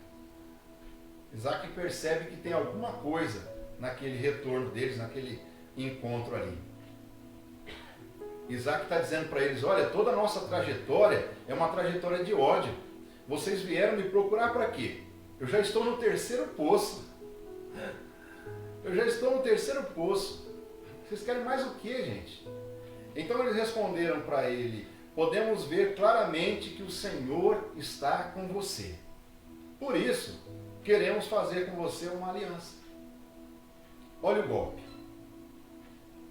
[SPEAKER 1] Isaac percebe que tem alguma coisa naquele retorno deles, naquele encontro ali. Isaac está dizendo para eles: olha, toda a nossa trajetória é uma trajetória de ódio. Vocês vieram me procurar para quê? Eu já estou no terceiro poço. Eu já estou no terceiro poço. Vocês querem mais o que, gente? Então eles responderam para ele: podemos ver claramente que o Senhor está com você. Por isso, queremos fazer com você uma aliança. Olha o golpe.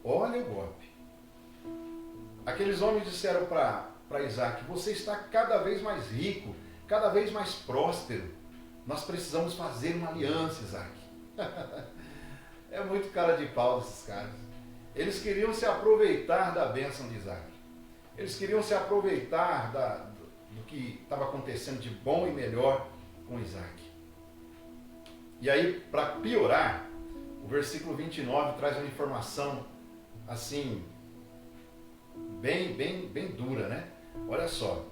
[SPEAKER 1] Olha o golpe. Aqueles homens disseram para Isaac: você está cada vez mais rico, cada vez mais próspero. Nós precisamos fazer uma aliança, Isaac. É muito cara de pau desses caras. Eles queriam se aproveitar da bênção de Isaac. Eles queriam se aproveitar do que estava acontecendo de bom e melhor com Isaac. E aí, para piorar, o versículo 29 traz uma informação assim, bem dura, né? Olha só.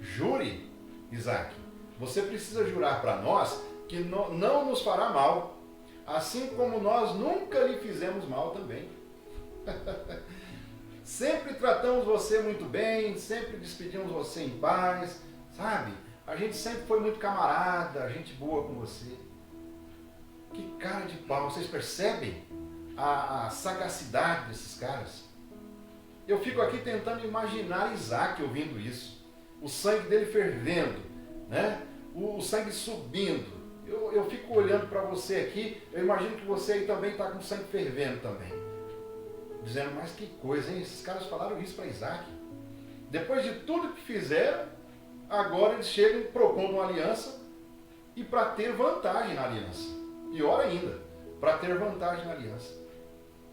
[SPEAKER 1] Jure, Isaac, você precisa jurar para nós que não nos fará mal, assim como nós nunca lhe fizemos mal também. Sempre tratamos você muito bem, sempre despedimos você em paz, sabe? A gente sempre foi muito camarada, gente boa com você. Que cara de pau, vocês percebem? a sagacidade desses caras. Eu fico aqui tentando imaginar Isaac ouvindo isso. O sangue dele fervendo, né? O sangue subindo. Eu fico olhando para você aqui, eu imagino que você aí também está com o sangue fervendo também. Dizendo, mas que coisa, hein? Esses caras falaram isso para Isaac. Depois de tudo que fizeram, agora eles chegam propondo uma aliança e para ter vantagem na aliança. Pior ainda, para ter vantagem na aliança.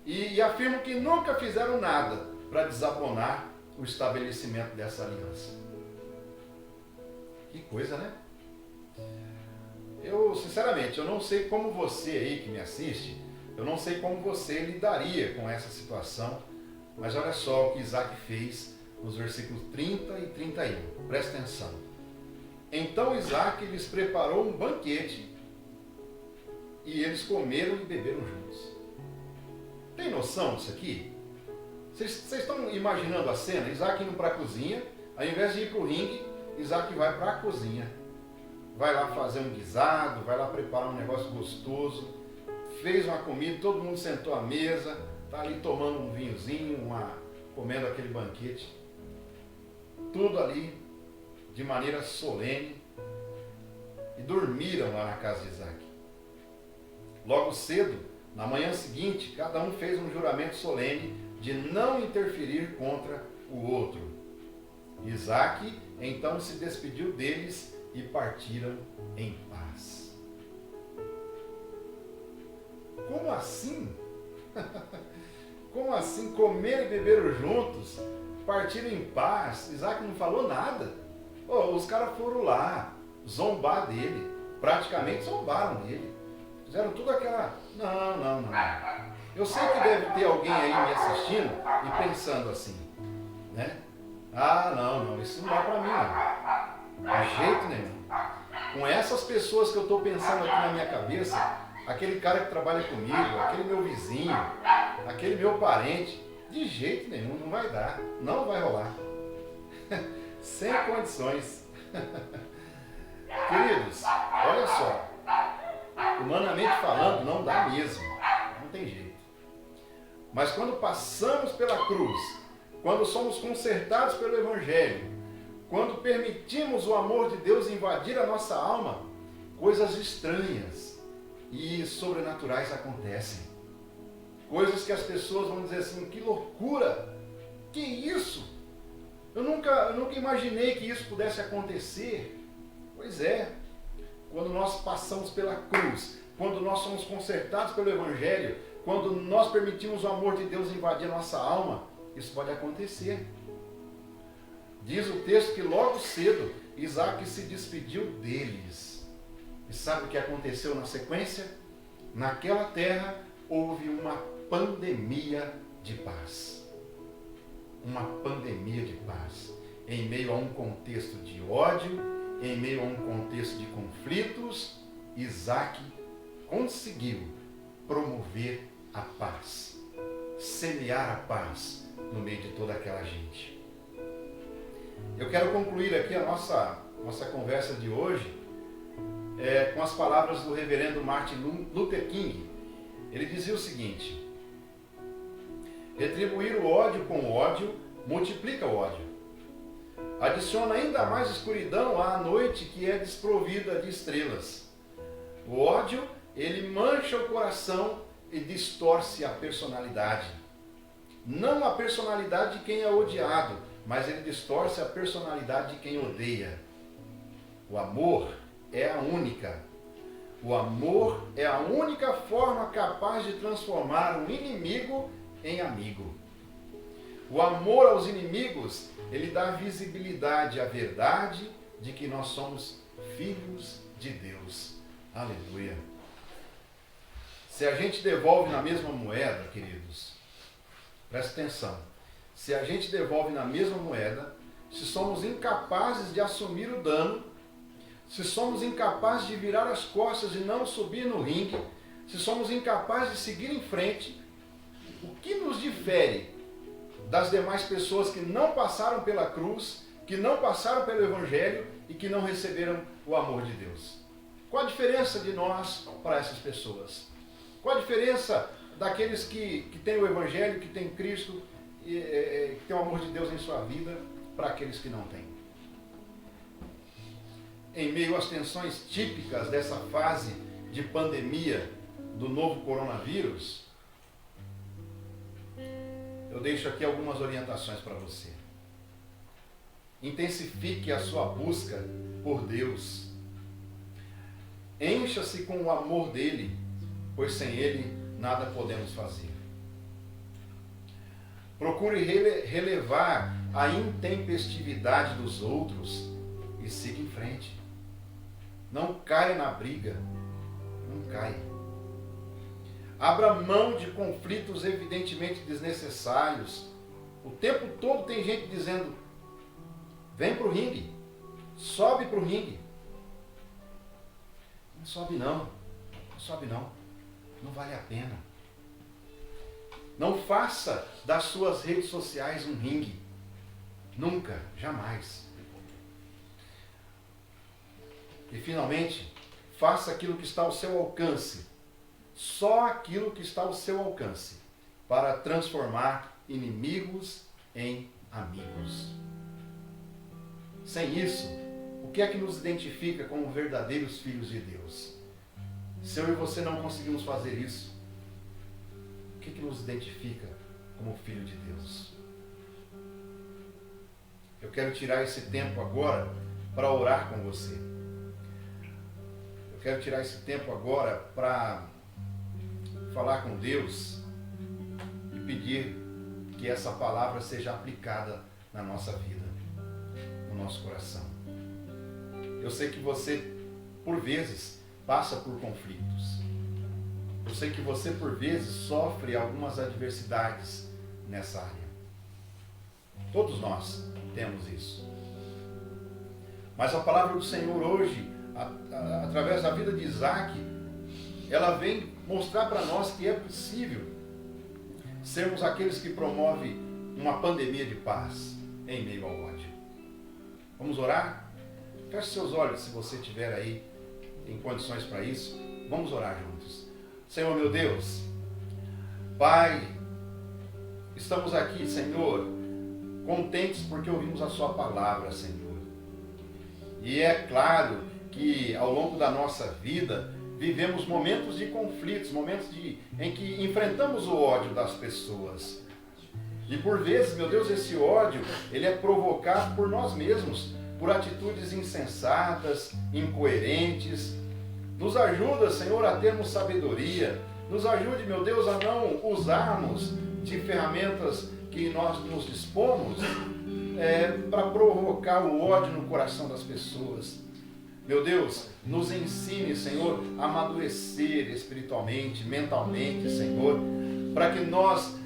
[SPEAKER 1] E afirmam que nunca fizeram nada para desabonar o estabelecimento dessa aliança. Que coisa, né? Eu, sinceramente, eu não sei como você aí que me assiste, eu não sei como você lidaria com essa situação, mas olha só o que Isaac fez nos versículos 30 e 31. Presta atenção. Então Isaac lhes preparou um banquete e eles comeram e beberam juntos. Tem noção disso aqui? Vocês estão imaginando a cena? Isaac indo para a cozinha, ao invés de ir para o ringue, Isaac vai para a cozinha. Vai lá fazer um guisado, vai lá preparar um negócio gostoso, fez uma comida, todo mundo sentou à mesa, está ali tomando um vinhozinho, comendo aquele banquete. Tudo ali de maneira solene. E dormiram lá na casa de Isaac. Logo cedo, na manhã seguinte, cada um fez um juramento solene de não interferir contra o outro. Isaac então se despediu deles e partiram em paz. Como assim? Como assim comer e beber juntos, partiram em paz? Isaac não falou nada. Os caras foram lá zombar dele, praticamente zombaram dele. Fizeram tudo aquela... Não. Eu sei que deve ter alguém aí me assistindo e pensando assim, né? Não, isso não dá pra mim, não. De jeito nenhum. Com essas pessoas que eu estou pensando aqui na minha cabeça, aquele cara que trabalha comigo, aquele meu vizinho, aquele meu parente, de jeito nenhum, não vai dar, não vai rolar. Sem condições. Queridos, olha só, humanamente falando, não dá mesmo, não tem jeito. Mas quando passamos pela cruz, quando somos consertados pelo Evangelho, quando permitimos o amor de Deus invadir a nossa alma, coisas estranhas e sobrenaturais acontecem. Coisas que as pessoas vão dizer assim, que loucura, que isso? Eu nunca imaginei que isso pudesse acontecer. Pois é, quando nós passamos pela cruz, quando nós somos consertados pelo Evangelho, quando nós permitimos o amor de Deus invadir a nossa alma, isso pode acontecer. Diz o texto que logo cedo Isaac se despediu deles. E sabe o que aconteceu na sequência? Naquela terra houve uma pandemia de paz. Uma pandemia de paz. Em meio a um contexto de ódio, em meio a um contexto de conflitos, Isaac conseguiu promover a paz, semear a paz no meio de toda aquela gente. Eu quero concluir aqui a nossa conversa de hoje com as palavras do reverendo Martin Luther King. Ele dizia o seguinte: retribuir o ódio com o ódio multiplica o ódio. Adiciona ainda mais escuridão à noite que é desprovida de estrelas. O ódio, ele mancha o coração e distorce a personalidade. Não a personalidade de quem é odiado, mas ele distorce a personalidade de quem odeia. O amor é a única. O amor é a única forma capaz de transformar um inimigo em amigo. O amor aos inimigos, ele dá visibilidade à verdade de que nós somos filhos de Deus. Aleluia. Se a gente devolve na mesma moeda, queridos, presta atenção. Se a gente devolve na mesma moeda, se somos incapazes de assumir o dano, se somos incapazes de virar as costas e não subir no ringue, se somos incapazes de seguir em frente, o que nos difere das demais pessoas que não passaram pela cruz, que não passaram pelo Evangelho e que não receberam o amor de Deus? Qual a diferença de nós para essas pessoas? Qual a diferença daqueles que têm o Evangelho, que têm Cristo, que têm o amor de Deus em sua vida, para aqueles que não têm. Em meio às tensões típicas dessa fase de pandemia do novo coronavírus, eu deixo aqui algumas orientações para você. Intensifique a sua busca por Deus. Encha-se com o amor dele, pois sem ele nada podemos fazer. Procure relevar a intempestividade dos outros e siga em frente. Não caia na briga. Não caia. Abra mão de conflitos evidentemente desnecessários. O tempo todo tem gente dizendo: vem para o ringue, sobe para o ringue. Não sobe não, não sobe não, não vale a pena. Não faça das suas redes sociais um ringue. Nunca, jamais. E finalmente, faça aquilo que está ao seu alcance. Só aquilo que está ao seu alcance, para transformar inimigos em amigos. Sem isso, o que é que nos identifica como verdadeiros filhos de Deus? Se eu e você não conseguimos fazer isso, o que é que nos identifica como filho de Deus? Eu quero tirar esse tempo agora para orar com você. Eu quero tirar esse tempo agora para falar com Deus e pedir que essa palavra seja aplicada na nossa vida, no nosso coração. Eu sei que você, por vezes, passa por conflitos. Eu sei que você, por vezes, sofre algumas adversidades nessa área. Todos nós temos isso. Mas a palavra do Senhor hoje, através da vida de Isaac, ela vem mostrar para nós que é possível sermos aqueles que promovem uma pandemia de paz em meio ao ódio. Vamos orar? Feche seus olhos se você estiver aí em condições para isso. Vamos orar juntos. Senhor meu Deus, Pai, estamos aqui, Senhor, contentes porque ouvimos a sua palavra, Senhor. E é claro que ao longo da nossa vida vivemos momentos de conflitos, momentos em que enfrentamos o ódio das pessoas. E por vezes, meu Deus, esse ódio, ele é provocado por nós mesmos, por atitudes insensatas, incoerentes. Nos ajuda, Senhor, a termos sabedoria. Nos ajude, meu Deus, a não usarmos de ferramentas que nós nos dispomos para provocar o ódio no coração das pessoas. Meu Deus, nos ensine, Senhor, a amadurecer espiritualmente, mentalmente, Senhor, para que nós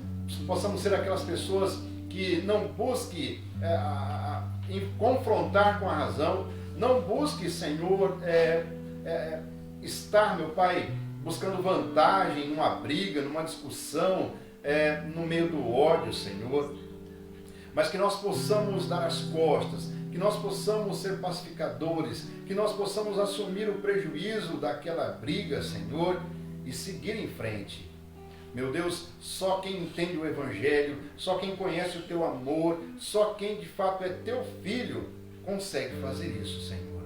[SPEAKER 1] possamos ser aquelas pessoas que não busquem confrontar com a razão, não busque, Senhor, estar, meu Pai, buscando vantagem numa briga, numa discussão, no meio do ódio, Senhor, mas que nós possamos dar as costas, que nós possamos ser pacificadores, que nós possamos assumir o prejuízo daquela briga, Senhor, e seguir em frente. Meu Deus, só quem entende o Evangelho, só quem conhece o Teu amor, só quem de fato é Teu Filho, consegue fazer isso, Senhor.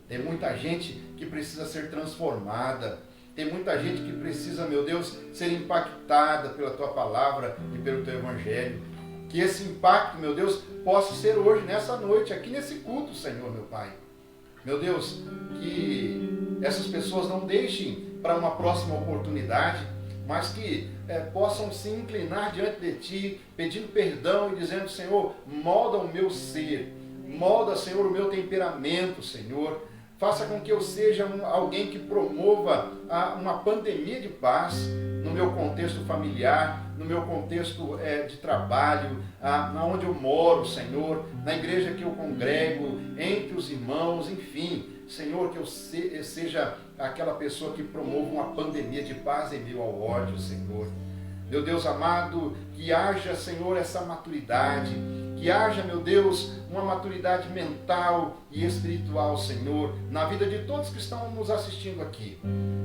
[SPEAKER 1] Tem muita gente que precisa ser transformada, tem muita gente que precisa, meu Deus, ser impactada pela Tua palavra e pelo Teu Evangelho. Que esse impacto, meu Deus, possa ser hoje, nessa noite, aqui nesse culto, Senhor, meu Pai. Meu Deus, que essas pessoas não deixem para uma próxima oportunidade, mas que possam se inclinar diante de Ti, pedindo perdão e dizendo: Senhor, molda o meu ser, molda, Senhor, o meu temperamento, Senhor. Faça com que eu seja alguém que promova uma pandemia de paz no meu contexto familiar, no meu contexto de trabalho, onde eu moro, Senhor, na igreja que eu congrego, entre os irmãos, enfim. Senhor, que eu seja aquela pessoa que promova uma pandemia de paz em meio ao ódio, Senhor. Meu Deus amado, que haja, Senhor, essa maturidade, que haja, meu Deus, uma maturidade mental e espiritual, Senhor, na vida de todos que estão nos assistindo aqui.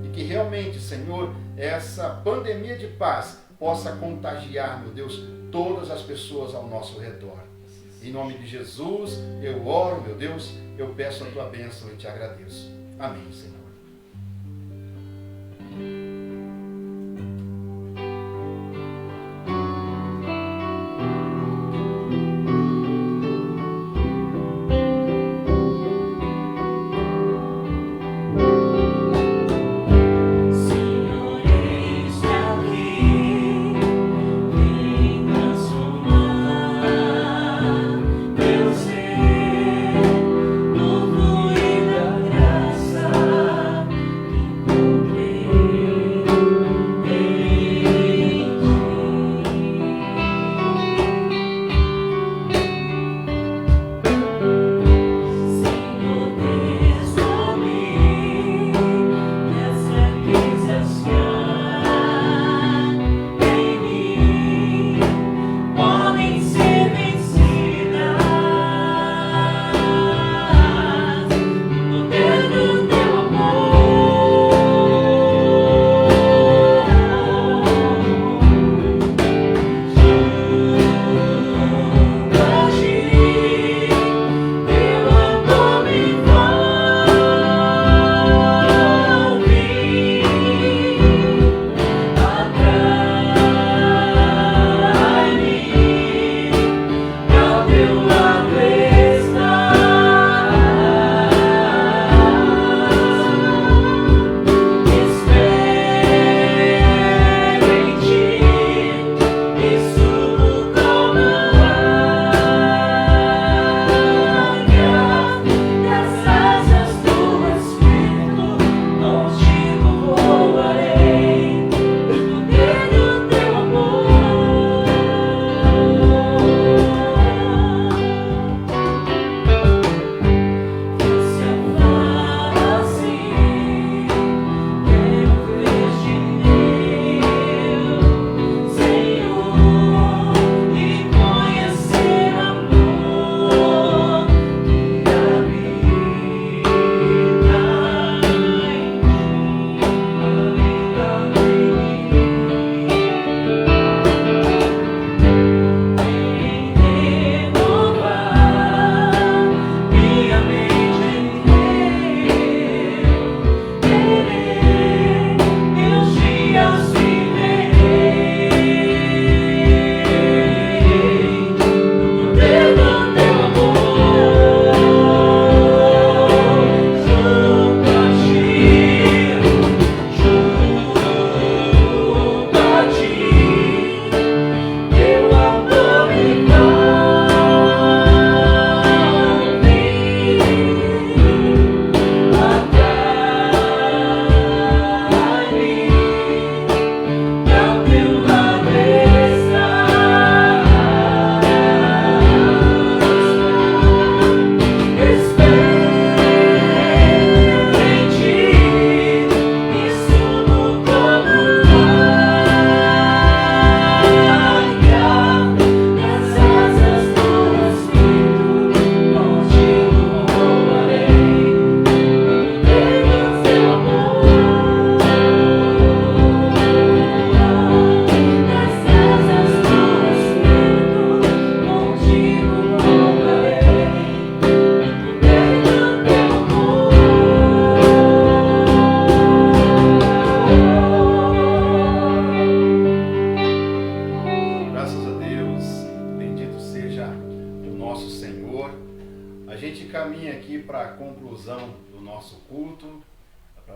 [SPEAKER 1] E que realmente, Senhor, essa pandemia de paz possa contagiar, meu Deus, todas as pessoas ao nosso redor. Em nome de Jesus, eu oro, meu Deus, eu peço a tua bênção e te agradeço. Amém, Senhor.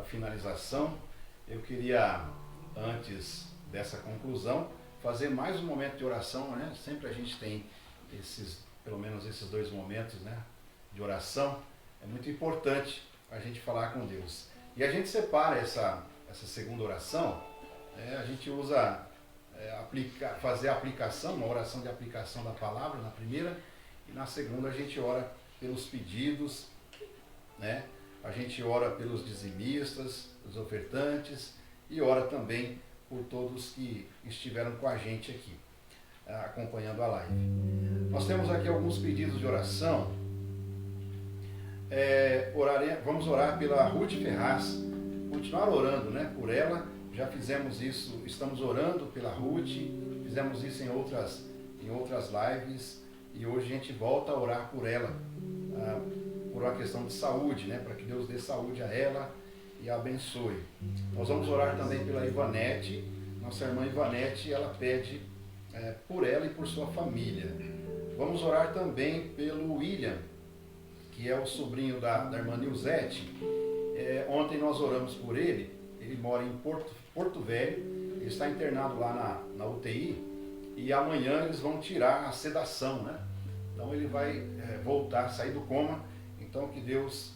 [SPEAKER 1] Finalização, eu queria, antes dessa conclusão, fazer mais um momento de oração, né? Sempre a gente tem pelo menos esses 2 momentos, né, de oração. É muito importante a gente falar com Deus. E a gente separa essa segunda oração, a gente usa fazer a aplicação, uma oração de aplicação da palavra na primeira, e na segunda a gente ora pelos pedidos, né? A gente ora pelos dizimistas, os ofertantes, e ora também por todos que estiveram com a gente aqui, acompanhando a live. Nós temos aqui alguns pedidos de oração. Vamos orar pela Ruth Ferraz, continuar orando, né, por ela. Já fizemos isso, estamos orando pela Ruth, fizemos isso em outras lives, e hoje a gente volta a orar por ela, por uma questão de saúde, né, para que Deus dê saúde a ela e a abençoe. Nós vamos orar também pela Ivanete. Nossa irmã Ivanete, ela pede por ela e por sua família. Vamos orar também pelo William, que é o sobrinho da irmã Nilzete. Ontem nós oramos por ele. Ele mora em Porto Velho, ele está internado lá na UTI, e amanhã eles vão tirar a sedação, né? Então ele vai voltar, sair do coma. Então que Deus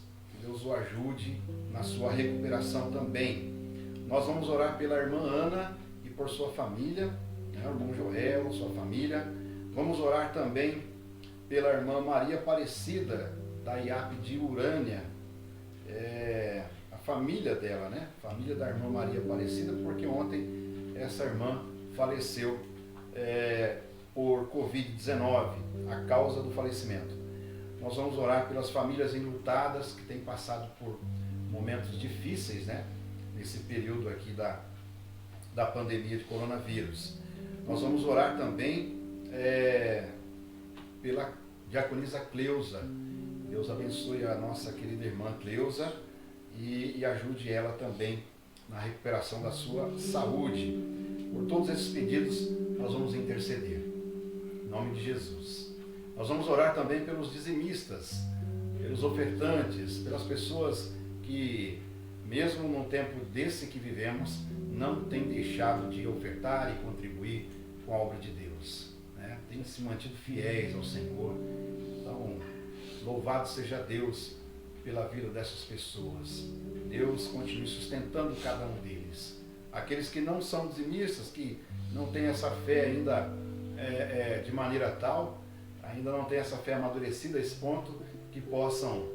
[SPEAKER 1] o ajude na sua recuperação também. Nós vamos orar pela irmã Ana e por sua família, né? O irmão Joel, sua família. Vamos orar também pela irmã Maria Aparecida, da IAP de Urânia, a família dela, né? Família da irmã Maria Aparecida, porque ontem essa irmã faleceu por Covid-19, a causa do falecimento. Nós vamos orar pelas famílias enlutadas que têm passado por momentos difíceis, né? Nesse período aqui da pandemia de coronavírus. Nós vamos orar também pela diaconisa Cleusa. Deus abençoe a nossa querida irmã Cleusa e ajude ela também na recuperação da sua saúde. Por todos esses pedidos nós vamos interceder. Em nome de Jesus. Nós vamos orar também pelos dizimistas, pelos ofertantes, pelas pessoas que, mesmo num tempo desse que vivemos, não têm deixado de ofertar e contribuir com a obra de Deus, né? Têm se mantido fiéis ao Senhor. Então, louvado seja Deus pela vida dessas pessoas. Deus continue sustentando cada um deles. Aqueles que não são dizimistas, que não têm essa fé ainda de maneira tal, ainda não têm essa fé amadurecida a esse ponto, que possam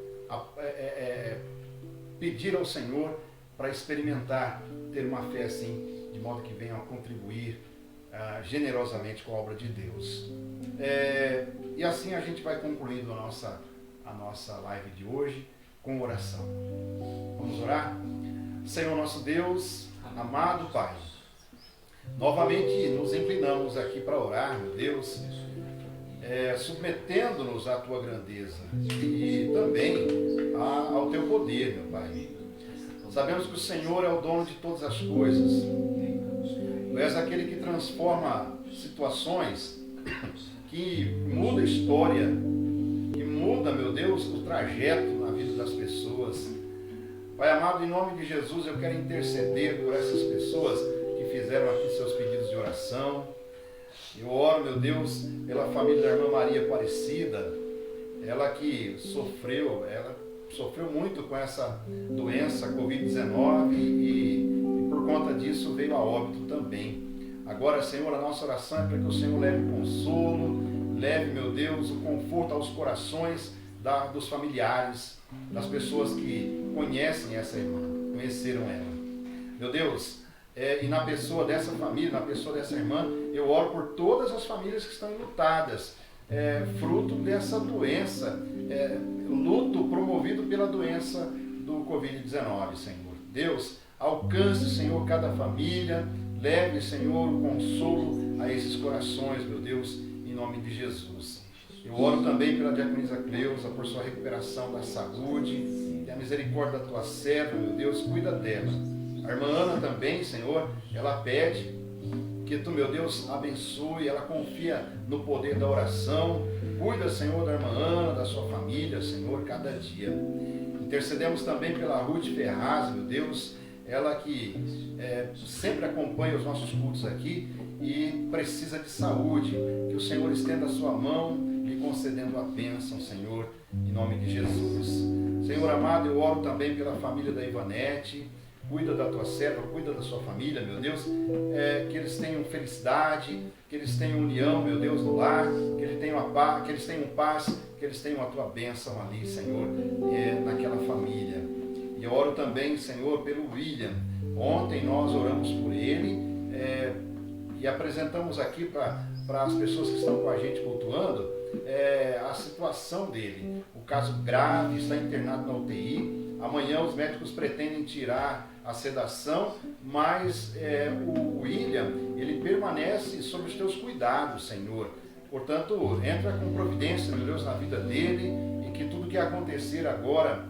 [SPEAKER 1] pedir ao Senhor para experimentar ter uma fé assim, de modo que venham a contribuir generosamente com a obra de Deus. E assim a gente vai concluindo a nossa live de hoje com oração. Vamos orar? Senhor nosso Deus, amado Pai, novamente nos inclinamos aqui para orar, meu Deus, submetendo-nos à Tua grandeza e também ao Teu poder, meu Pai. Sabemos que o Senhor é o dono de todas as coisas. Tu és aquele que transforma situações, que muda a história, que muda, meu Deus, o trajeto na vida das pessoas. Pai amado, em nome de Jesus, eu quero interceder por essas pessoas que fizeram aqui seus pedidos de oração. Eu oro, meu Deus, pela família da irmã Maria Aparecida, ela que sofreu muito com essa doença Covid-19 e por conta disso veio a óbito também. Agora, Senhor, a nossa oração é para que o Senhor leve o consolo, leve, meu Deus, o conforto aos corações dos familiares, das pessoas que conhecem essa irmã, conheceram ela. Meu Deus, e na pessoa dessa família, na pessoa dessa irmã, eu oro por todas as famílias que estão enlutadas, fruto dessa doença, luto promovido pela doença do Covid-19, Senhor. Deus, alcance, Senhor, cada família, leve, Senhor, o consolo a esses corações, meu Deus, em nome de Jesus. Eu oro também pela diaconisa Cleusa, por sua recuperação da saúde, e a misericórdia da tua serva, meu Deus, cuida dela. A irmã Ana também, Senhor, ela pede que tu, meu Deus, abençoe, ela confia no poder da oração. Cuida, Senhor, da irmã Ana, da sua família, Senhor, cada dia. Intercedemos também pela Ruth Ferraz, meu Deus, ela que sempre acompanha os nossos cultos aqui e precisa de saúde. Que o Senhor estenda a sua mão, lhe concedendo a bênção, Senhor, em nome de Jesus. Senhor amado, eu oro também pela família da Ivanete. Cuida da tua serva, cuida da sua família, meu Deus, que eles tenham felicidade, que eles tenham união, meu Deus, no lar, que eles tenham paz, que eles tenham a tua bênção ali, Senhor, naquela família. E eu oro também, Senhor, pelo William. Ontem nós oramos por ele e apresentamos aqui para as pessoas que estão com a gente cultuando a situação dele. O caso grave, está internado na UTI. Amanhã os médicos pretendem tirar a sedação, mas o William, ele permanece sob os teus cuidados, Senhor. Portanto, entra com providência, meu Deus, na vida dele, e que tudo que acontecer agora,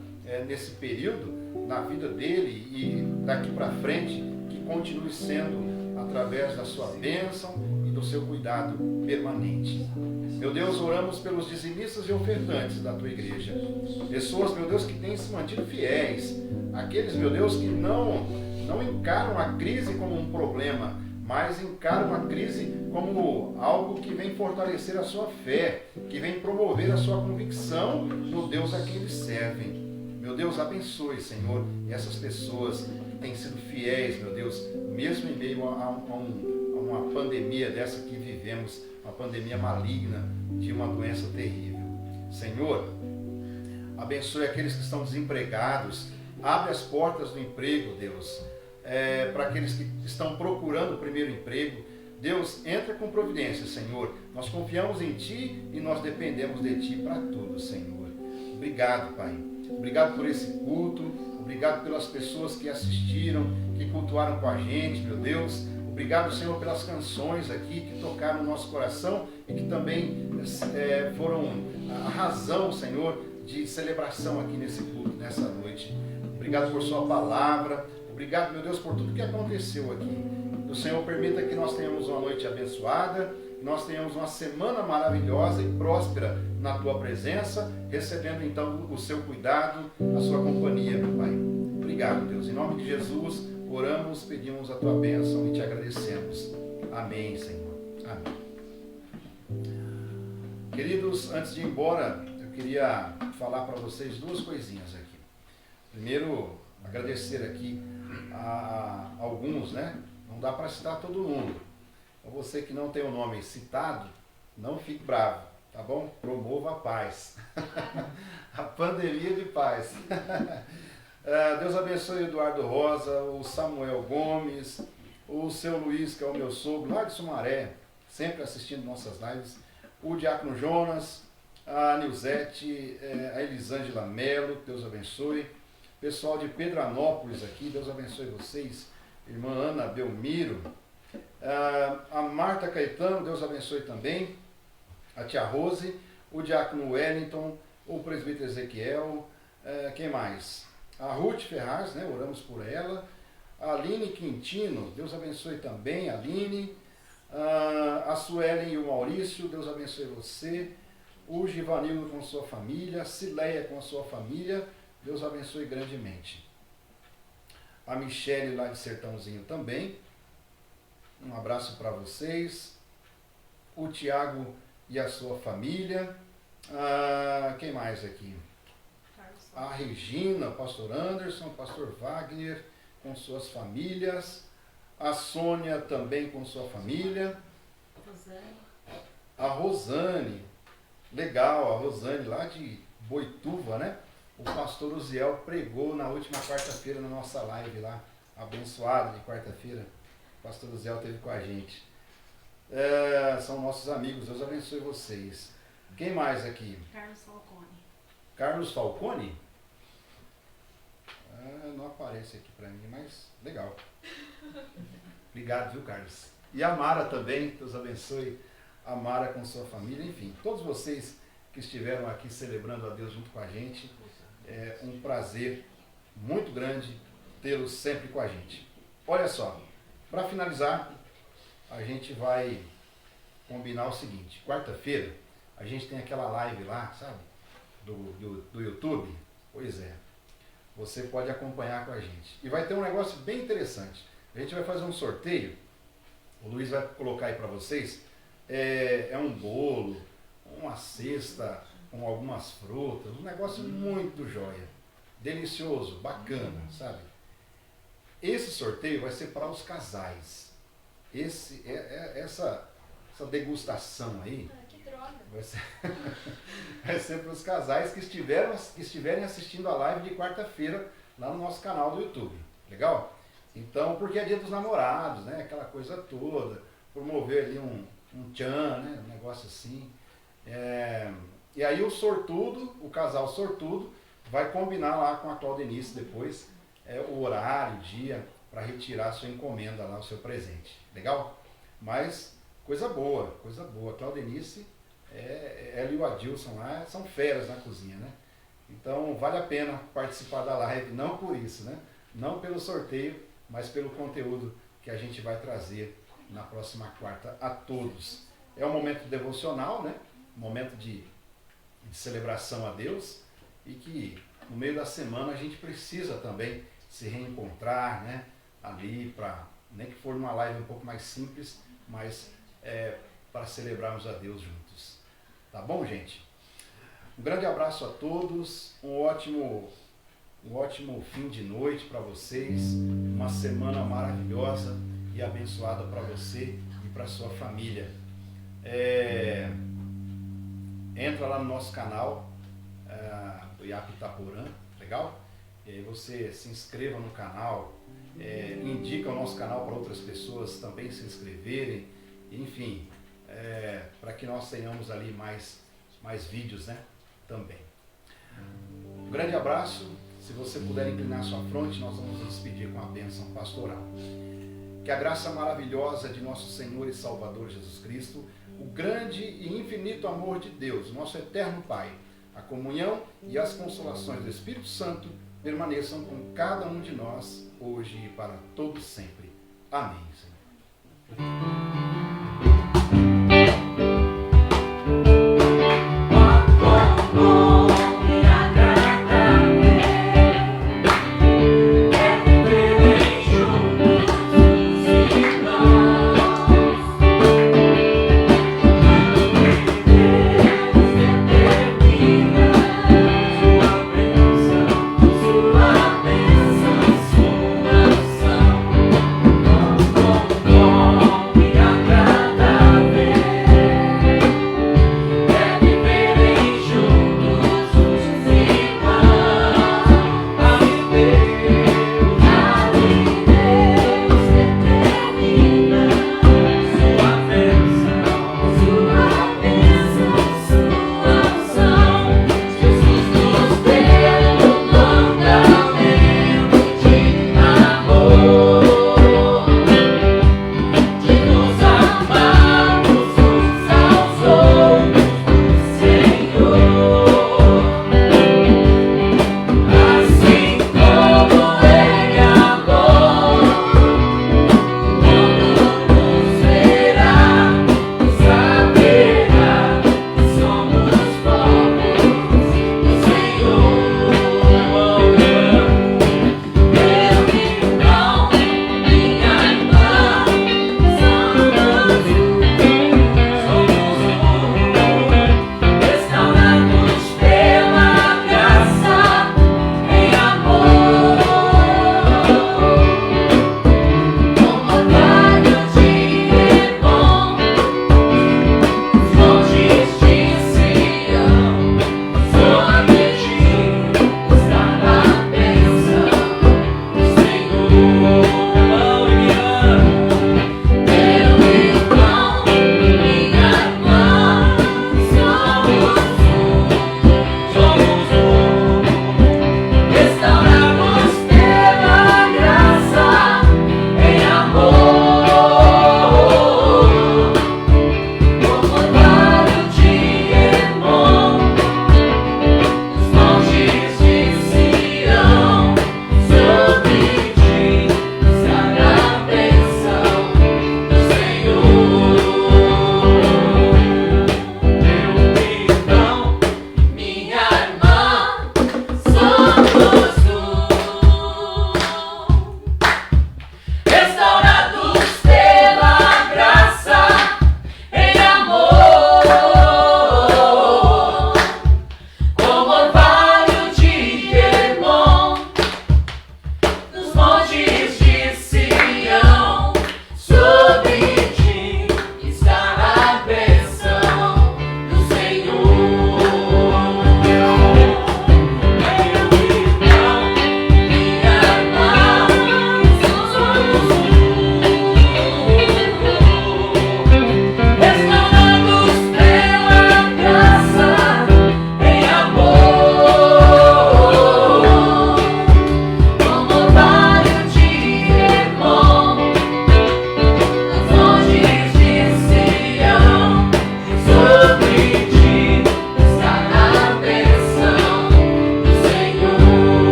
[SPEAKER 1] nesse período, na vida dele e daqui para frente, que continue sendo através da sua bênção e do seu cuidado permanente. Meu Deus, oramos pelos dizimistas e ofertantes da tua igreja. Pessoas, meu Deus, que têm se mantido fiéis. Aqueles, meu Deus, que não encaram a crise como um problema, mas encaram a crise como algo que vem fortalecer a sua fé, que vem promover a sua convicção no Deus a quem eles servem. Meu Deus, abençoe, Senhor, essas pessoas que têm sido fiéis, meu Deus, mesmo em meio a uma pandemia dessa que vivemos, uma pandemia maligna de uma doença terrível. Senhor, abençoe aqueles que estão desempregados, abre as portas do emprego, Deus, para aqueles que estão procurando o primeiro emprego. Deus, entra com providência, Senhor. Nós confiamos em Ti e nós dependemos de Ti para tudo, Senhor. Obrigado, Pai. Obrigado por esse culto. Obrigado pelas pessoas que assistiram, que cultuaram com a gente, meu Deus. Obrigado, Senhor, pelas canções aqui que tocaram no nosso coração e que também foram a razão, Senhor, de celebração aqui nesse culto, nessa noite. Obrigado por sua palavra. Obrigado, meu Deus, por tudo que aconteceu aqui. O Senhor permita que nós tenhamos uma noite abençoada, que nós tenhamos uma semana maravilhosa e próspera na tua presença, recebendo então o seu cuidado, a sua companhia, meu Pai. Obrigado, Deus. Em nome de Jesus, oramos, pedimos a tua bênção e te agradecemos. Amém, Senhor. Amém. Queridos, antes de ir embora, eu queria falar para vocês duas coisinhas aqui. Primeiro, agradecer aqui a alguns, né? Não dá para citar todo mundo. Então, você que não tem o nome citado, não fique bravo, tá bom? Promova a paz. A pandemia de paz. Deus abençoe o Eduardo Rosa, o Samuel Gomes, o seu Luiz, que é o meu sogro, lá de Sumaré, sempre assistindo nossas lives, o Diácono Jonas, a Nilzete, a Elisângela Melo, Deus abençoe. Pessoal de Pedranópolis aqui, Deus abençoe vocês. Irmã Ana Belmiro, a Marta Caetano, Deus abençoe também. A tia Rose, o Diácono Wellington, o presbítero Ezequiel, quem mais? A Ruth Ferraz, né, oramos por ela. A Aline Quintino, Deus abençoe também, a Aline. A Suelen e o Maurício, Deus abençoe você. O Givanildo com sua família, a Cileia com a sua família, Deus abençoe grandemente. A Michele lá de Sertãozinho também. Um abraço para vocês. O Tiago e a sua família. Quem mais aqui? A Regina, o pastor Anderson, o pastor Wagner com suas famílias. A Sônia também com sua família. A Rosane. Legal, a Rosane lá de Boituva, né? O pastor Uziel pregou na última quarta-feira na nossa live lá, abençoada de quarta-feira. O pastor Uziel esteve com a gente. São nossos amigos, Deus abençoe vocês. Quem mais aqui?
[SPEAKER 3] Carlos Falcone.
[SPEAKER 1] Carlos Falcone? Não aparece aqui para mim, mas legal. Obrigado, viu, Carlos? E a Mara também, Deus abençoe a Mara com sua família. Enfim, todos vocês que estiveram aqui celebrando a Deus junto com a gente. É um prazer muito grande tê-los sempre com a gente. Olha só, para finalizar, a gente vai combinar o seguinte. Quarta-feira, a gente tem aquela live lá, sabe? Do YouTube. Pois é. Você pode acompanhar com a gente. E vai ter um negócio bem interessante. A gente vai fazer um sorteio. O Luiz vai colocar aí para vocês. É um bolo, uma cesta com algumas frutas, um negócio muito jóia, delicioso, bacana, sabe? Esse sorteio vai ser para os casais. Essa degustação aí
[SPEAKER 3] Que droga.
[SPEAKER 1] vai ser para os casais que estiverem assistindo a live de quarta-feira lá no nosso canal do YouTube. Legal? Então, porque é dia dos namorados, né? Aquela coisa toda, promover ali um tchan, né? Um negócio assim. E aí o sortudo, o casal sortudo, vai combinar lá com a Claudenice depois o horário, o dia, para retirar a sua encomenda lá, o seu presente. Legal? Mas coisa boa, coisa boa. A Claudenice, ela e o Adilson lá são feras na cozinha, né? Então vale a pena participar da live, não por isso, né? Não pelo sorteio, mas pelo conteúdo que a gente vai trazer na próxima quarta a todos. É um momento devocional, né? Um momento de celebração a Deus, e que no meio da semana a gente precisa também se reencontrar, né? Ali para, nem que for numa live um pouco mais simples, mas para celebrarmos a Deus juntos. Tá bom, gente? Um grande abraço a todos, um ótimo fim de noite para vocês, uma semana maravilhosa e abençoada para você e para sua família. Entra lá no nosso canal do IAP Itaporã, legal? E aí você se inscreva no canal, indica o nosso canal para outras pessoas também se inscreverem, enfim, para que nós tenhamos ali mais vídeos, né? Também. Um grande abraço. Se você puder inclinar sua fronte, nós vamos nos despedir com a bênção pastoral. Que a graça maravilhosa de nosso Senhor e Salvador Jesus Cristo, o grande e infinito amor de Deus, nosso eterno Pai, a comunhão e as consolações do Espírito Santo permaneçam com cada um de nós, hoje e para todos sempre. Amém, Senhor.